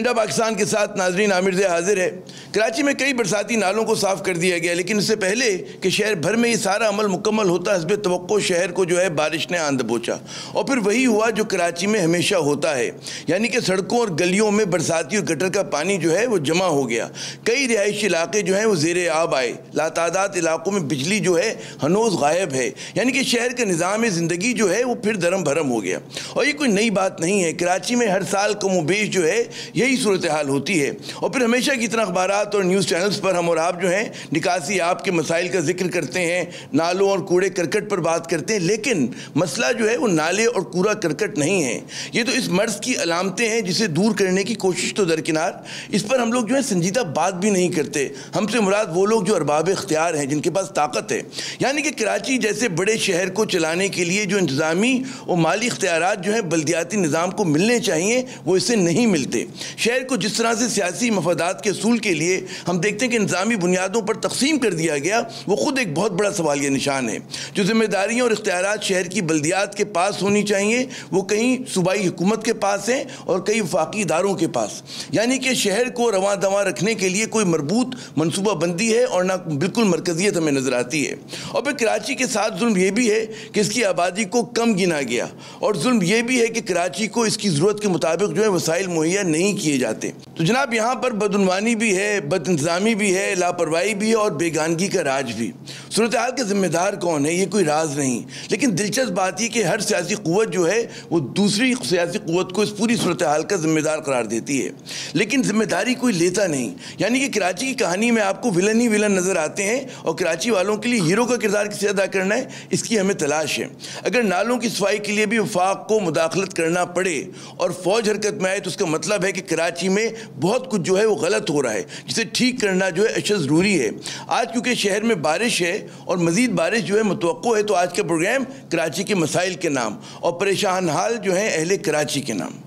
Media Pakistan के साथ नाजरीन आमिर ज़े हाजिर है। कराची में कई बरसाती नालों को साफ़ कर दिया गया, लेकिन इससे पहले कि शहर भर में ये सारा अमल मुकम्मल होता हस्बे तवक्को शहर को जो है बारिश ने आंध दबोचा और फिर वही हुआ जो कराची में हमेशा होता है, यानी कि सड़कों और गलियों में बरसाती और गटर का पानी जो है वो जमा हो गया। कई रिहायशी इलाके जो हैं वो ज़ेरे आब आए। लातादाद इलाकों में बिजली जो है हनोज गायब है, यानी कि शहर का निज़ाम ज़िंदगी जो है वो फिर धर्म भरम हो गया। और ये कोई नई बात नहीं है, कराची में हर साल कम बेश जो है यही सूरत हाल होती है। और फिर हमेशा की तरह अखबारात और न्यूज़ चैनल्स पर हम और आप जो हैं निकासी आप के मसाइल का जिक्र करते हैं, नालों और कूड़े करकट पर बात करते हैं, लेकिन मसला जो है वो नाले और कूड़ा करकट नहीं है। ये तो इस मर्ज़ की अलामतें हैं जिसे दूर करने की कोशिश तो दरकिनार, इस पर हम लोग जो है संजीदा बात भी नहीं करते। हमसे मुराद वो लोग जो अरबाब इख्तियार हैं, जिनके पास ताकत है। यानी कि कराची जैसे बड़े शहर को चलाने के लिए जो इंतज़ामी और माली इख्तियारात जो है बल्दियाती निज़ाम को मिलने चाहिए, वो इससे नहीं मिलते। शहर को जिस तरह से सियासी मफादात के असूल के लिए हम देखते हैं कि इंतज़ामी बुनियादों पर तकसीम कर दिया गया, वो खुद एक बहुत बड़ा सवालिया निशान है। जो जिम्मेदारियाँ और इख्तियारात शहर की बल्दियात के पास होनी चाहिए, वो कहीं सूबाई हुकूमत के पास हैं और कई वफाकी इदारों के पास। यानी कि शहर को रवां दवां रखने के लिए कोई मरबूत मनसूबाबंदी है और ना बिल्कुल मरकजियत हमें नज़र आती है। और फिर कराची के साथ जुल्म यह भी है कि इसकी आबादी को कम गिना गया, और जुल्म यह भी है कि कराची को इसकी ज़रूरत के मुताबिक जो है वसाइल मुहैया नहीं किए जाते। तो जनाब यहाँ पर बदउनवानी भी है, बदइंतज़ामी भी है, लापरवाही भी है और बेगानगी का राज भी। सूरत हाल के ज़िम्मेदार कौन है ये कोई राज नहीं, लेकिन दिलचस्प बात यह कि हर सियासी क़ुव्वत जो है वो दूसरी सियासी क़ुव्वत को इस पूरी सूरत हाल का ज़िम्मेदार करार देती है, लेकिन ज़िम्मेदारी कोई लेता नहीं। यानी कि कराची की कहानी में आपको विलन ही विलन नज़र आते हैं और कराची वालों के लिए हीरो का किरदार किसे अदा करना है, इसकी हमें तलाश है। अगर नालों की सफाई के लिए भी वफाक को मुदाखलत करना पड़े और फ़ौज हरकत में आए, तो उसका मतलब है कि कराची में बहुत कुछ जो है वो गलत हो रहा है, जिसे ठीक करना जो है अशद ज़रूरी है। आज क्योंकि शहर में बारिश है और मज़ीद बारिश जो है मुतवक्को है, तो आज का प्रोग्राम कराची के मसाइल के नाम और परेशान हाल जो है अहले कराची के नाम।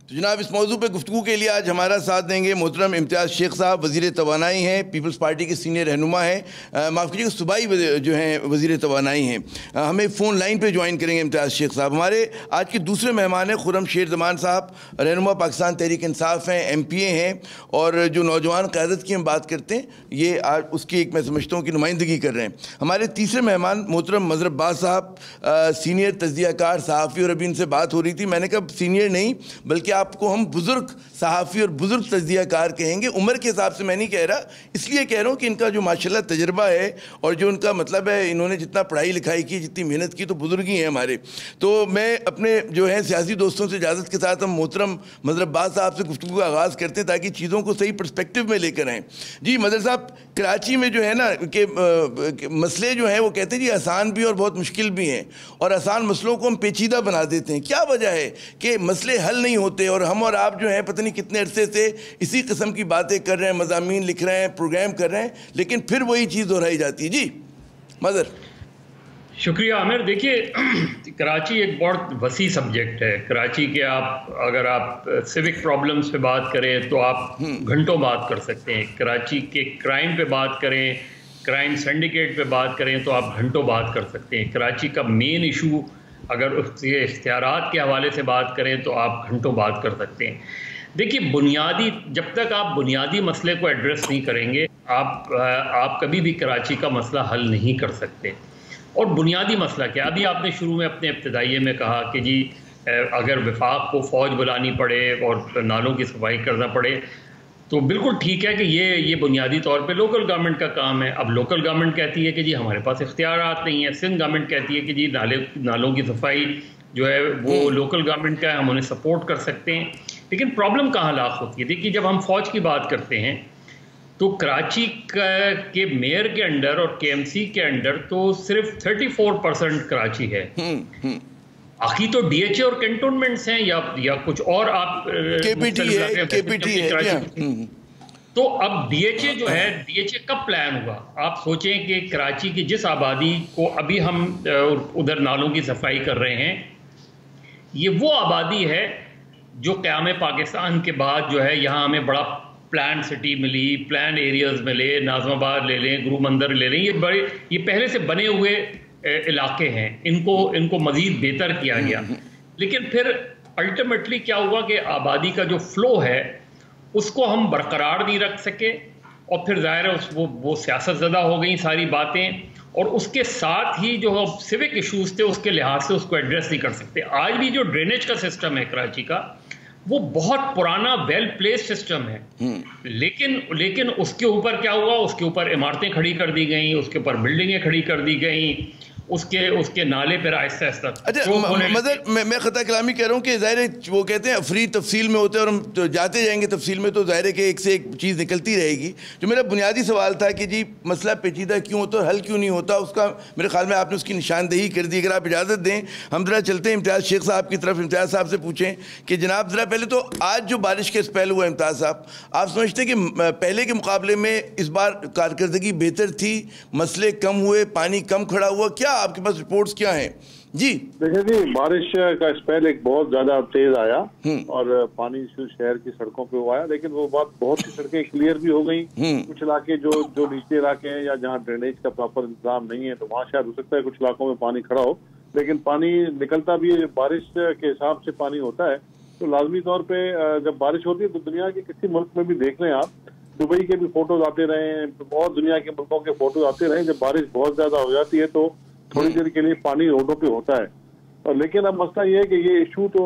तो जनाब इस मौजू पे गुफ्तगू के लिए आज हमारा साथ देंगे मोहतरम इम्तियाज़ शेख साहब, वज़ीर तवानाई हैं, पीपल्स पार्टी के सीनियर रहनुमा हैं, माफ़ कीजिएगा सूबाई जो हैं वज़ीर तवानाई हैं। हमें फ़ोन लाइन पे ज्वाइन करेंगे इम्तियाज़ शेख साहब। हमारे आज के दूसरे मेहमान हैं खुर्रम शेर ज़मान साहब, रहनुमा पाकिस्तान तहरीक इंसाफ हैं, MPA हैं, और जो नौजवान क़यादत की हम बात करते हैं ये आज उसकी एक मैं समझता हूँ कि नुमाइंदगी कर रहे हैं। हमारे तीसरे मेहमान मोहतरम मज़हर अब्बास साहब, सीनियर तज्ज़ियाकार सहाफ़ी, और अभी इनसे बात हो रही थी, मैंने कहा सीनियर नहीं बल्कि आपको हम बुजुर्ग सहाफ़ी और बुजुर्ग तज्ज़ियाकार कहेंगे। उम्र के हिसाब से मैं नहीं कह रहा, इसलिए कह रहा हूँ कि इनका जो माशाल्लाह तजर्बा है और जो उनका मतलब है, इन्होंने जितना पढ़ाई लिखाई की, जितनी मेहनत की, तो बुजुर्ग ही हैं हमारे। तो मैं अपने जो है सियासी दोस्तों से इजाज़त के साथ हम मोहतरम मज़हर अब्बास साहब से गुफ्तगू का आगाज़ करते हैं ताकि चीज़ों को सही पर्सपेक्टिव में लेकर आएँ। जी मज़हर साहब, कराची में जो है ना कि मसले जो हैं वो कहते हैं जी आसान भी और बहुत मुश्किल भी हैं, और आसान मसलों को हम पेचीदा बना देते हैं। क्या वजह है कि मसले हल नहीं होते और हम और आप जो हैं पता नहीं कितने अरसे से इसी किस्म की बातें कर रहे हैं, मज़ामीन लिख रहे हैं, प्रोग्राम कर रहे हैं, लेकिन फिर वही चीज़ दोहराई जाती है। जी मज़हर। शुक्रिया आमिर। देखिए कराची एक बहुत वसी सब्जेक्ट है। कराची के अगर आप सिविक प्रॉब्लम्स पे बात करें तो आप घंटों बात कर सकते हैं। कराची के क्राइम पे बात करें, क्राइम सिंडिकेट पे बात करें तो आप घंटों बात कर सकते हैं। कराची का मेन इशू अगर उसके इख्तियारात के हवाले से बात करें तो आप घंटों बात कर सकते हैं। देखिए जब तक आप बुनियादी मसले को एड्रेस नहीं करेंगे, आप कभी भी कराची का मसला हल नहीं कर सकते। और बुनियादी मसला क्या, अभी आपने शुरू में अपने इब्तिदाइये में कहा कि जी अगर वफाक को फ़ौज बुलानी पड़े और नालों की सफाई करना पड़े, तो बिल्कुल ठीक है कि ये बुनियादी तौर पे लोकल गवर्नमेंट का काम है। अब लोकल गवर्नमेंट कहती है कि जी हमारे पास इख्तियारात नहीं है, सिंध गवर्नमेंट कहती है कि जी नालों की सफाई जो है वो लोकल गवर्नमेंट का है, हम उन्हें सपोर्ट कर सकते हैं। लेकिन प्रॉब्लम कहाँ लाख होती है? देखिए जब हम फ़ौज की बात करते हैं तो कराची के मेयर के अंडर और KMC के अंडर तो सिर्फ 34% कराची है। बाकी तो DHA और कैंटोनमेंट्स हैं या कुछ और आप KPT है। तो अब DHA जो है, DHA कब प्लान हुआ? आप सोचें कि कराची की जिस आबादी को अभी हम उधर नालों की सफाई कर रहे हैं, ये वो आबादी है जो क़याम पाकिस्तान के बाद जो है यहाँ हमें बड़ा प्लान सिटी मिली, प्लान एरियाज मिले, नाज़माबाद ले लें, गुरु मंदिर ले लें, ये पहले से बने हुए इलाके हैं, इनको मज़ीद बेहतर किया गया। लेकिन फिर अल्टीमेटली क्या हुआ कि आबादी का जो फ़्लो है उसको हम बरकरार नहीं रख सके, और फिर ज़ाहिर है वो सियासत ज़दा हो गई सारी बातें, और उसके साथ ही जो सिविक इश्यूज़ थे उसके लिहाज से उसको एड्रेस नहीं कर सकते। आज भी जो ड्रेनेज का सिस्टम है कराची का, वो बहुत पुराना वेल प्लेस सिस्टम है, लेकिन उसके ऊपर क्या हुआ, उसके ऊपर इमारतें खड़ी कर दी गई, उसके ऊपर बिल्डिंगें खड़ी कर दी गई, उसके नाले पर आहिस्ता आहिस्ता। अच्छा मदर, मैं खता कलामी कह रहा हूँ कि ज़ाहिर है वो कहते हैं अफरी तफसील में होते हैं, और हम तो जाते जाएंगे तफसील में तो ज़ाहिर है कि एक से एक चीज़ निकलती रहेगी। जो मेरा बुनियादी सवाल था कि जी मसला पेचीदा क्यों होता है, हल क्यों नहीं होता, उसका मेरे ख्याल में आपने उसकी निशानदेही कर दी। अगर आप इजाज़त दें हम ज़रा चलते हैं इम्तियाज़ शेख साहब की तरफ। इम्तियाज़ साहब से पूछें कि जनाब ज़रा पहले तो आज जो बारिश के स्पेल हुआ, इम्तियाज़ साहब आप समझते हैं कि पहले के मुकाबले में इस बार कारकर्दगी बेहतर थी, मसले कम हुए, पानी कम खड़ा हुआ, क्या आपके पास रिपोर्ट्स क्या हैं? जी देखिए जी, बारिश का स्पेल एक बहुत ज्यादा तेज आया और पानी शहर की सड़कों पे आया, लेकिन वो बात बहुत सी सड़कें क्लियर भी हो गई। कुछ इलाके जो नीचे इलाके हैं या जहाँ ड्रेनेज का प्रॉपर इंतजाम नहीं है, तो वहाँ शायद हो सकता है कुछ इलाकों में पानी खड़ा हो, लेकिन पानी निकलता भी है। बारिश के हिसाब से पानी होता है, तो लाजमी तौर पर जब बारिश होती है तो दुनिया के किसी मुल्क में भी देख लें आप, दुबई के भी फोटोज आते रहे, बहुत दुनिया के मुल्कों के फोटोज आते रहे, जब बारिश बहुत ज्यादा हो जाती है तो थोड़ी देर के लिए पानी रोडों पे होता है। और लेकिन अब मसला ये है कि ये इशू तो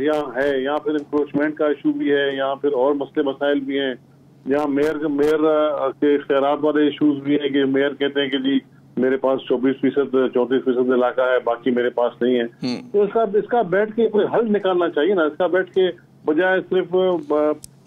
यहाँ है, यहाँ फिर इंक्रोचमेंट का इशू भी है, यहाँ फिर और मसले मसाइल भी हैं, यहाँ मेयर के खैरात वाले इशूज भी हैं कि मेयर कहते हैं कि जी मेरे पास 24% 34% इलाका है, बाकी मेरे पास नहीं है। तो इसका बैठ के कोई हल निकालना चाहिए ना। इसका बैठ के बजाय सिर्फ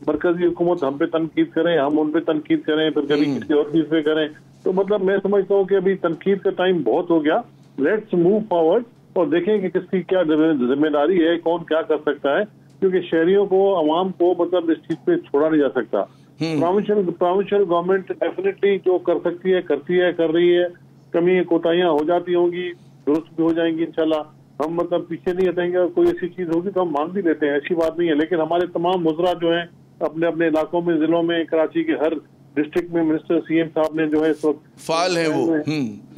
मरकजी हुकूमत हम पे तनकीद करें, हम उन पे तनकीद करें, फिर कभी किसी और चीज पे करें, तो मतलब मैं समझता हूँ कि अभी तनकीद का टाइम बहुत हो गया। लेट्स मूव फॉरवर्ड और देखें कि किसकी क्या जिम्मेदारी है, कौन क्या कर सकता है, क्योंकि शहरियों को, अवाम को मतलब इस चीज पे छोड़ा नहीं जा सकता। प्रोविंशियल गवर्नमेंट डेफिनेटली जो कर सकती है करती है, कर रही है। कमी कोताहियां हो जाती होंगी, दुरुस्त भी हो जाएंगी इंशाल्लाह। हम मतलब पीछे नहीं हटेंगे, और कोई ऐसी चीज होगी तो हम मान भी लेते हैं, ऐसी बात नहीं है। लेकिन हमारे तमाम मुजरा जो है अपने अपने इलाकों में, जिलों में, कराची के हर डिस्ट्रिक्ट में मिनिस्टर सीएम साहब ने जो है इस वक्त फाल है वो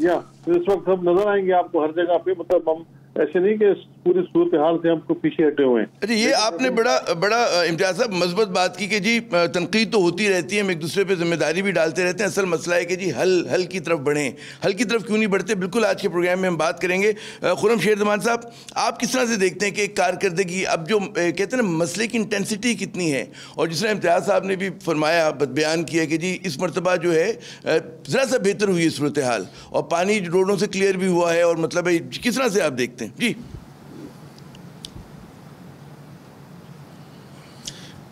या इस वक्त सब नजर आएंगे आपको हर जगह पे। मतलब हम ऐसे नहीं कि पूरी सूरत हाल से हमको पीछे हटे हुए हैं। अच्छा, ये आपने बड़ा इम्तियाज साहब मज़बूत बात की कि जी तनकीद तो होती रहती है, हम एक दूसरे पे जिम्मेदारी भी डालते रहते हैं। असल मसला है कि जी हल की तरफ बढ़ें, हल की तरफ क्यों नहीं बढ़ते, बिल्कुल आज के प्रोग्राम में हम बात करेंगे। खुर्रम शेरजमान साहब, आप किस तरह से देखते हैं कि कारकर्दगी, अब जो कहते हैं ना मसले की इंटेंसिटी कितनी है, और जिस तरह इम्तियाज साहब ने भी फरमाया, बयान किया कि जी इस मरतबा जो है ज़रा सा बेहतर हुई है सूरत हाल, और पानी रोडों से क्लियर भी हुआ है, और मतलब किस तरह से आप देखते हैं? जी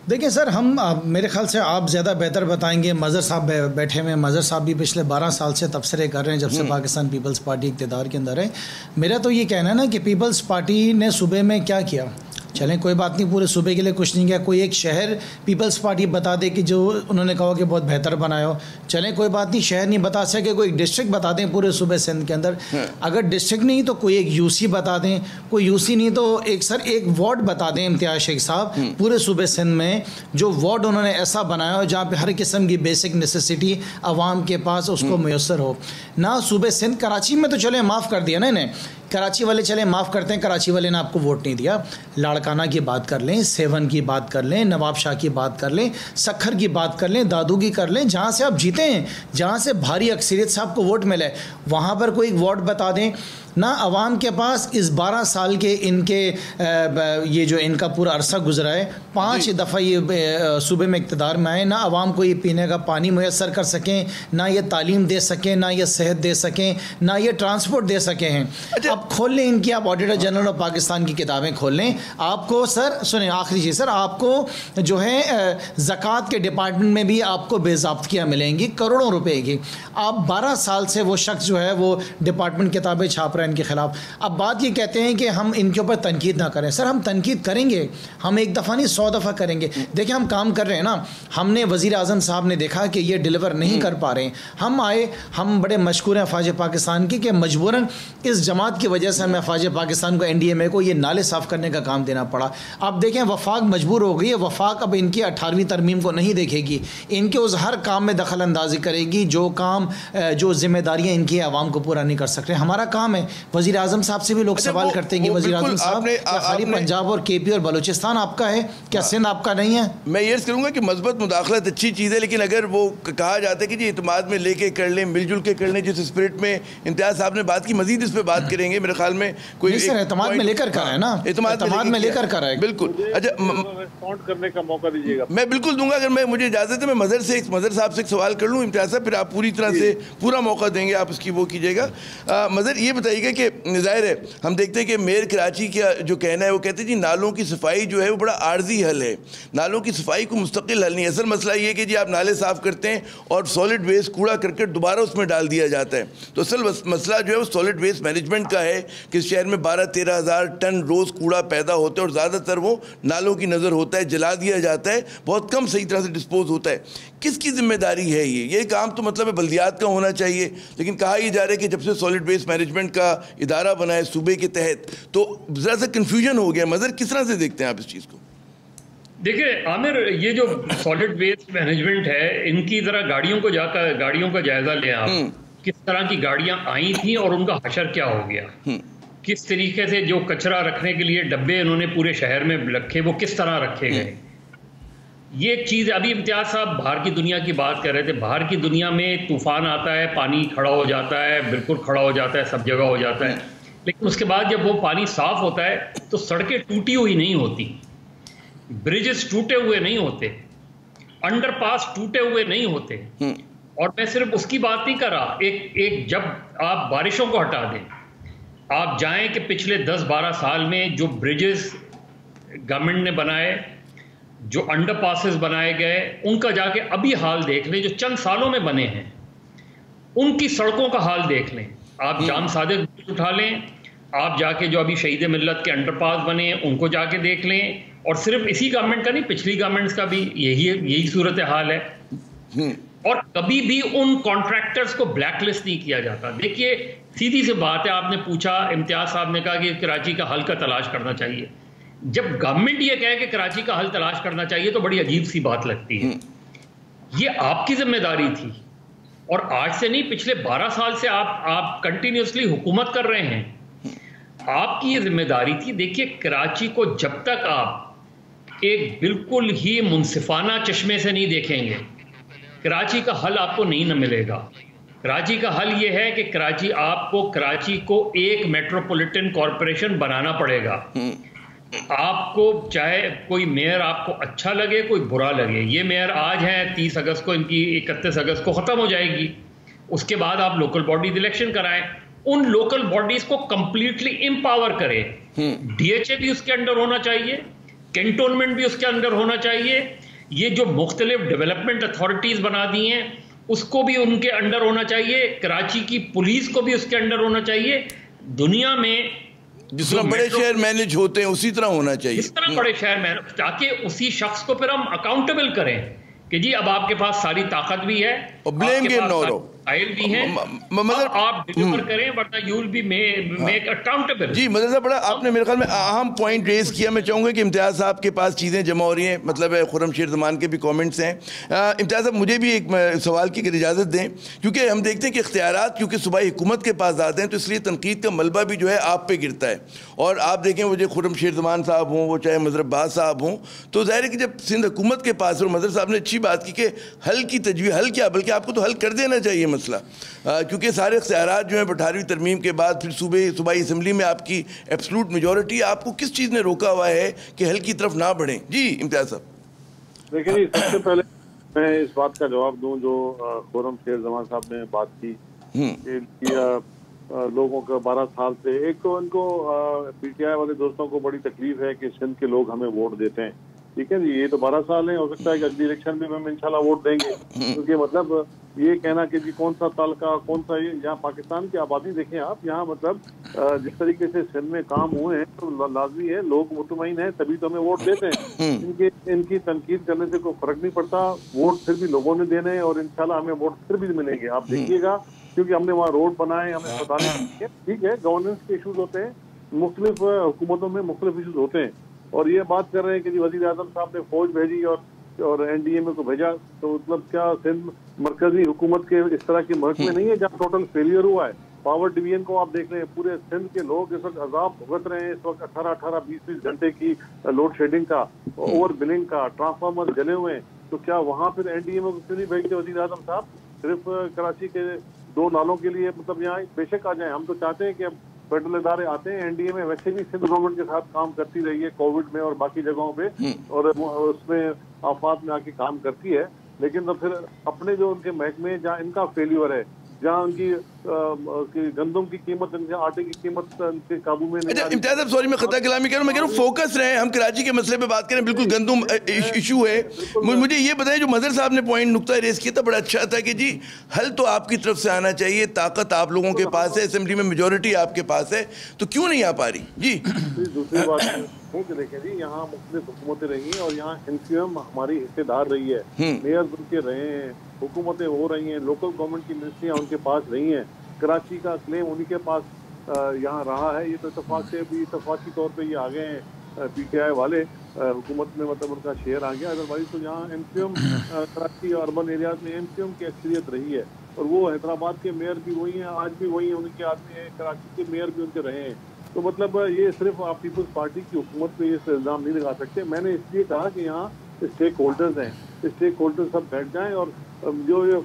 देखिए सर, हम मेरे ख्याल से आप ज़्यादा बेहतर बताएंगे। मज़र साहब बैठे हुए हैं, मज़र साहब भी पिछले 12 साल से तबसरे कर रहे हैं जब से पाकिस्तान पीपल्स पार्टी इक़्तिदार के अंदर है। मेरा तो ये कहना है ना कि पीपल्स पार्टी ने सूबे में क्या किया, चलें कोई बात नहीं, पूरे सूबे के लिए कुछ नहीं किया। कोई एक शहर पीपल्स पार्टी बता दे कि जो उन्होंने कहा कि बहुत बेहतर बनाया हो, चलें कोई बात नहीं, शहर नहीं बता सके, कोई एक डिस्ट्रिक्ट बता दें पूरे सूबे सिंध के अंदर। अगर डिस्ट्रिक्ट नहीं तो कोई एक यूसी बता दें, कोई यूसी नहीं तो एक वार्ड बता दें इम्तियाज़ शेख साहब, पूरे सूबे सिंध में जो वार्ड उन्होंने ऐसा बनाया हो जहाँ पर हर किस्म की बेसिक नेसेसिटी आवाम के पास उसको मैसर हो ना। सूबे सिंध, कराची में तो चले माफ़ कर दिया ना इन्हें, कराची वाले चले माफ़ करते हैं, कराची वाले ने आपको वोट नहीं दिया। लाड़काना की बात कर लें, सेवन की बात कर लें, नवाब शाह की बात कर लें, सखर की बात कर लें, दादू की कर लें, जहाँ से आप जीते हैं, जहाँ से भारी अक्सरियत से आपको वोट मिले, वहाँ पर कोई वार्ड बता दें ना। आवाम के पास इस 12 साल के इनके ये जो इनका पूरा अरसा गुजरा है, 5 दफ़ा ये सूबे में इक़्तिदार में आए, ना आवाम को ये पीने का पानी मैसर कर सकें, ना ये तालीम दे सकें, ना ये सेहत दे सकें, ना ये ट्रांसपोर्ट दे सके हैं। अब खोल लें इनकी, आप ऑडिटर जनरल ऑफ पाकिस्तान की किताबें खोल लें, आपको सर सुने आखिरी चीज़ सर, आपको जो है ज़कात के डिपार्टमेंट में भी आपको बेज़ाब्तियाँ मिलेंगी करोड़ों रुपए की। आप 12 साल से वो शख्स जो है वो डिपार्टमेंट किताबें छाप रहे रहा है इनके ख़िलाफ़। अब बात ये कहते हैं कि हम इनके ऊपर तनकीद ना करें। सर हम तनकीद करेंगे, हम एक दफ़ा नहीं 100 दफ़ा करेंगे। देखिए हम काम कर रहे हैं ना, हमने वज़ीर आज़म साहब ने देखा कि ये डिलीवर नहीं कर पा रहे हैं, हम आए, हम बड़े मशकूर हैं अफवाज पाकिस्तान की कि मजबूरन इस जमात की वजह से हमें अफवाज पाकिस्तान को NDMA को ये नाले साफ़ करने का काम देना पड़ा। अब देखें वफाक मजबूर हो गई है, वफाक अब इनकी 18वीं तरमीम को नहीं देखेगी, इनके उस हर काम में दखल अंदाजी करेगी जो काम जो जिम्मेदारियाँ इनकी आवाम को पूरा नहीं कर सकते। हमारा काम है, वज़ीर आज़म साहब से भी लोग सवाल करते हैं कि वज़ीर आज़म साहब खाली पंजाब और KP और बलूचिस्तान आपका है क्या, सिंध आपका नहीं है? मैं ये करूँगा कि मजबूत मुदाखलत अच्छी चीज़ है, लेकिन अगर वो कहा जाता है कि जी इत्मीनान में लेके कर लें, मिलजुल के कर लें, जिस स्पिरिट में इम्तियाज़ साहब ने बात की, मजीद इस पर बात करेंगे मेरे ख्याल में। कोई इत्मीनान में लेकर कर है ना, इत्मीनान में लेकर कर है, बिल्कुल। अच्छा रिस्पॉन्ड करने का मौका दीजिएगा। मैं बिल्कुल दूंगा, अगर मैं मुझे इजाज़त है मैं मज़र साहब से एक सवाल कर लूँ इम्तियाज़ साहब, फिर आप पूरी तरह से पूरा मौका देंगे, आप उसकी वो कीजिएगा। मज़र ये बताइएगा कि ज़ाहिर है हम देखते हैं कि मेयर कराची का जो कहना है वो कहते हैं जी नालों की सफाई जो है वो बड़ा आर्जी हल है, नालों की सफाई को मुस्तकिल हल नहीं। असल मसला ये है कि जी आप नाले साफ़ करते हैं और सॉलिड वेस्ट कूड़ा करकट दोबारा उसमें डाल दिया जाता है। तो असल मसला जो है वो सॉलिड वेस्ट मैनेजमेंट का है कि शहर में 12-13 हज़ार टन रोज़ कूड़ा पैदा होता है और ज़्यादातर वो नालों की नज़र होता है, जला दिया जाता है, बहुत कम सही तरह से डिस्पोज होता है। किसकी जिम्मेदारी है ये काम तो मतलब है बल्दियात का होना चाहिए, लेकिन कहा यह जा रहा है कि जब से सॉलिड वेस्ट मैनेजमेंट का इदारा बना है सूबे के तहत तो ज़रा सा कन्फ्यूजन हो गया। मज़र किस तरह से देखते हैं आप इस चीज़ को? देखिए आमिर, ये जो सॉलिड वेस्ट मैनेजमेंट है इनकी ज़रा गाड़ियों का जायज़ा लें आप, किस तरह की गाड़ियां आई थी और उनका हशर क्या हो गया, किस तरीके से जो कचरा रखने के लिए डब्बे उन्होंने पूरे शहर में रखे वो किस तरह रखे गए। ये एक चीज़, अभी इम्तियाज़ साहब बाहर की दुनिया की बात कर रहे थे, बाहर की दुनिया में तूफ़ान आता है, पानी खड़ा हो जाता है, बिल्कुल खड़ा हो जाता है, सब जगह हो जाता है, लेकिन उसके बाद जब वो पानी साफ़ होता है तो सड़कें टूटी हुई नहीं होती, ब्रिजेस टूटे हुए नहीं होते, अंडरपास टूटे हुए नहीं होते। और मैं सिर्फ उसकी बात नहीं कर रहा, एक जब आप बारिशों को हटा दें, आप जाएं कि पिछले 10-12 साल में जो ब्रिजेस गवर्नमेंट ने बनाए, जो अंडरपासेस बनाए गए, उनका जाके अभी हाल देख लें, जो चंद सालों में बने हैं उनकी सड़कों का हाल देख लें। आप जाम सादिक उठा लें, आप जाके जो अभी शहीद मिल्लत के अंडरपास बने हैं उनको जाके देख लें, और सिर्फ इसी गवर्नमेंट का नहीं, पिछली गवर्नमेंट्स का भी यही सूरत हाल है। और कभी भी उन कॉन्ट्रैक्टर्स को ब्लैकलिस्ट नहीं किया जाता। देखिए सीधी सी बात है, आपने पूछा, इम्तियाज साहब ने कहा कि कराची का हल का तलाश करना चाहिए। जब गवर्नमेंट ये कहे कि कराची का हल तलाश करना चाहिए तो बड़ी अजीब सी बात लगती है। ये आपकी जिम्मेदारी थी, और आज से नहीं, पिछले 12 साल से आप कंटिन्यूसली हुकूमत कर रहे हैं, आपकी ये जिम्मेदारी थी। देखिए कराची को जब तक आप एक बिल्कुल ही मुनसिफाना चश्मे से नहीं देखेंगे, कराची का हल आपको नहीं न मिलेगा। कराची का हल ये है कि कराची को एक मेट्रोपॉलिटन कॉरपोरेशन बनाना पड़ेगा। आपको चाहे कोई मेयर आपको अच्छा लगे कोई बुरा लगे, ये मेयर आज है, 30 अगस्त को इनकी 31 अगस्त को ख़त्म हो जाएगी, उसके बाद आप लोकल बॉडीज इलेक्शन कराएं, उन लोकल बॉडीज को कंप्लीटली एम्पावर करें। DHA भी उसके अंडर होना चाहिए, कैंटोनमेंट भी उसके अंदर होना चाहिए, ये जो मुख्तलिफ डेवलपमेंट अथॉरिटीज़ बना दी हैं उसको भी उनके अंडर होना चाहिए, कराची की पुलिस को भी उसके अंडर होना चाहिए। दुनिया में जिस तरह बड़े शहर मैनेज होते हैं उसी तरह होना चाहिए, इस तरह बड़े शहर मैनेज, ताकि उसी शख्स को फिर हम अकाउंटेबल करें कि जी अब आपके पास सारी ताकत भी है और ब्लेम गेम ना हो, फाइल भी है, मतलब आप डिलीवर करें, वरना you will be make accountable. जी मतलब बड़ा आपने मेरे ख्याल में अहम पॉइंट रेज किया। मैं चाहूँगा कि इम्तियाज़ साहब के पास चीज़ें जमा हो रही हैं, मतलब खुर्रमशेर ज़मान के भी कमेंट्स हैं। इम्तियाज़ साहब मुझे भी एक सवाल की इजाज़त दें, क्योंकि हम देखते हैं कि इख्तियारात क्योंकि सूबाई हुकूमत के पास आते हैं तो इसलिए तनकीद का मलबा भी जो है आप पे गिरता है। और आप देखें वो जो खुर्रमशेर ज़मान साहब हों, वो चाहे मज़हर अब्बास साहब हों, तो ज़ाहिर है कि जब सिंध हुकूमत के पास, और मज़हर साहब ने अच्छी बात की कि हल की तजवीज़, हल क्या बल्कि आपको तो हल कर देना चाहिए मसला, क्योंकि सारे इख्तियारात जो हैं 18वीं तरमीम के बाद फिर सूबाई असम्बली में आपकी एब्सोल्यूट मेजॉरिटी, आपको किस चीज़ ने रोका हुआ है कि हल की तरफ ना बढ़ें? जी इम्तियाज़ साहब। देखिए जी, सबसे पहले मैं इस बात का जवाब दूं जो खुर्रमशेर ज़मान साहब ने बात की कि लोगों का 12 साल से, एक तो उनको PTI वाले दोस्तों को बड़ी तकलीफ है कि सिंध के लोग हमें वोट देते हैं, ठीक है जी, ये तो 12 साल है, हो सकता है कि अगली इलेक्शन में हम इंशाल्लाह वोट देंगे। क्योंकि मतलब ये कहना कि जी कौन सा तालका कौन सा, ये यहाँ पाकिस्तान की आबादी देखें आप, यहाँ मतलब जिस तरीके से सिंध में काम हुए हैं तो लाजमी है लोग मुतमईन है तभी तो हमें वोट देते हैं। इनकी तनकीद करने से कोई फर्क नहीं पड़ता, वोट फिर भी लोगों ने देने हैं और इंशाल्लाह हमें वोट फिर भी मिलेंगे, आप देखिएगा। क्योंकि हमने वहाँ रोड बनाए, हमें अस्पतालें, ठीक है, गवर्नेंस के इशूज होते हैं, मुख्तलिफ हुकूमतों में मुख्तलिफ इशूज होते हैं। और ये बात कर रहे हैं कि जी वज़ीर आज़म साहब ने फौज भेजी और एनडीएमए को भेजा, तो मतलब क्या सिंध मरकजी हुकूमत के इस तरह के महकमे नहीं है जहाँ टोटल फेलियर हुआ है। पावर डिवीजन को आप देख रहे हैं, पूरे सिंध के लोग इस वक्त अजाब भुगत रहे हैं, इस वक्त 18-18, 20-20 घंटे की लोड शेडिंग का, ओवर बिलिंग का, ट्रांसफार्मर जले हुए हैं। तो क्या वहाँ फिर एनडीएमए को क्यों नहीं भेजते वज़ीर आज़म साहब? सिर्फ कराची के 2 नालों के लिए मतलब यहाँ बेशक आ जाए, हम तो चाहते हैं कि अब फेडरल इदारे आते हैं, एनडीए में वैसे भी सिंध गवर्नमेंट के साथ काम करती रही है कोविड में और बाकी जगहों पे, और उसमें आफात में आके काम करती है, लेकिन तो फिर अपने जो उनके महकमे जहाँ इनका फेल्यूर है, जहाँ उनकी गंदम की कीमत, आटे की कीमत उनके काबू में नहीं। अच्छा इम्तियाज साहब, सॉरी मैं खता कलामी कह रहा हूँ, मैं कह रहा हूँ फोकस रहे, हम कराची के मसले पे बात करें, बिल्कुल गंदम इशू है। मुझे ये बताएं, जो मजहर साहब ने पॉइंट नुक्ता रेस किया था बड़ा अच्छा था कि जी हल तो आपकी तरफ से आना चाहिए, ताकत आप लोगों के पास है, असेंबली में मेजोरिटी आपके पास है, तो क्यों नहीं आ पा रही? जी दूसरी बात है कि देखें जी, यहाँ मुख्तलिफ हुकूमतें रही हैं और यहाँ एनसीएम हमारी हिस्सेदार रही है, मेयर उनके रहे हैं, हुकूमतें हो रही हैं, लोकल गवर्नमेंट की मिनिस्ट्रियाँ उनके पास रही हैं, कराची का क्लेम उन्हीं के पास यहाँ रहा है। ये तो इतफाक से भी इतफाकी तौर पे ये आ गए हैं पीटीआई वाले, हुकूमत में मतलब उनका शेयर आ गया, अदरवाइज तो यहाँ एमसीएम कराची और अर्बन एरियाज में एमसीएम की अक्सरियत रही है, और वो हैदराबाद के मेयर भी वही हैं, आज भी वही हैं, उनके आदमी हैं, कराची के मेयर भी उनके रहे हैं। तो मतलब ये सिर्फ आप पीपल्स पार्टी की हुकूमत पे ये इल्ज़ाम नहीं लगा सकते। मैंने इसलिए कहा कि यहाँ स्टेक होल्डर्स हैं, स्टेक होल्डर्स सब बैठ जाएं, और जो ये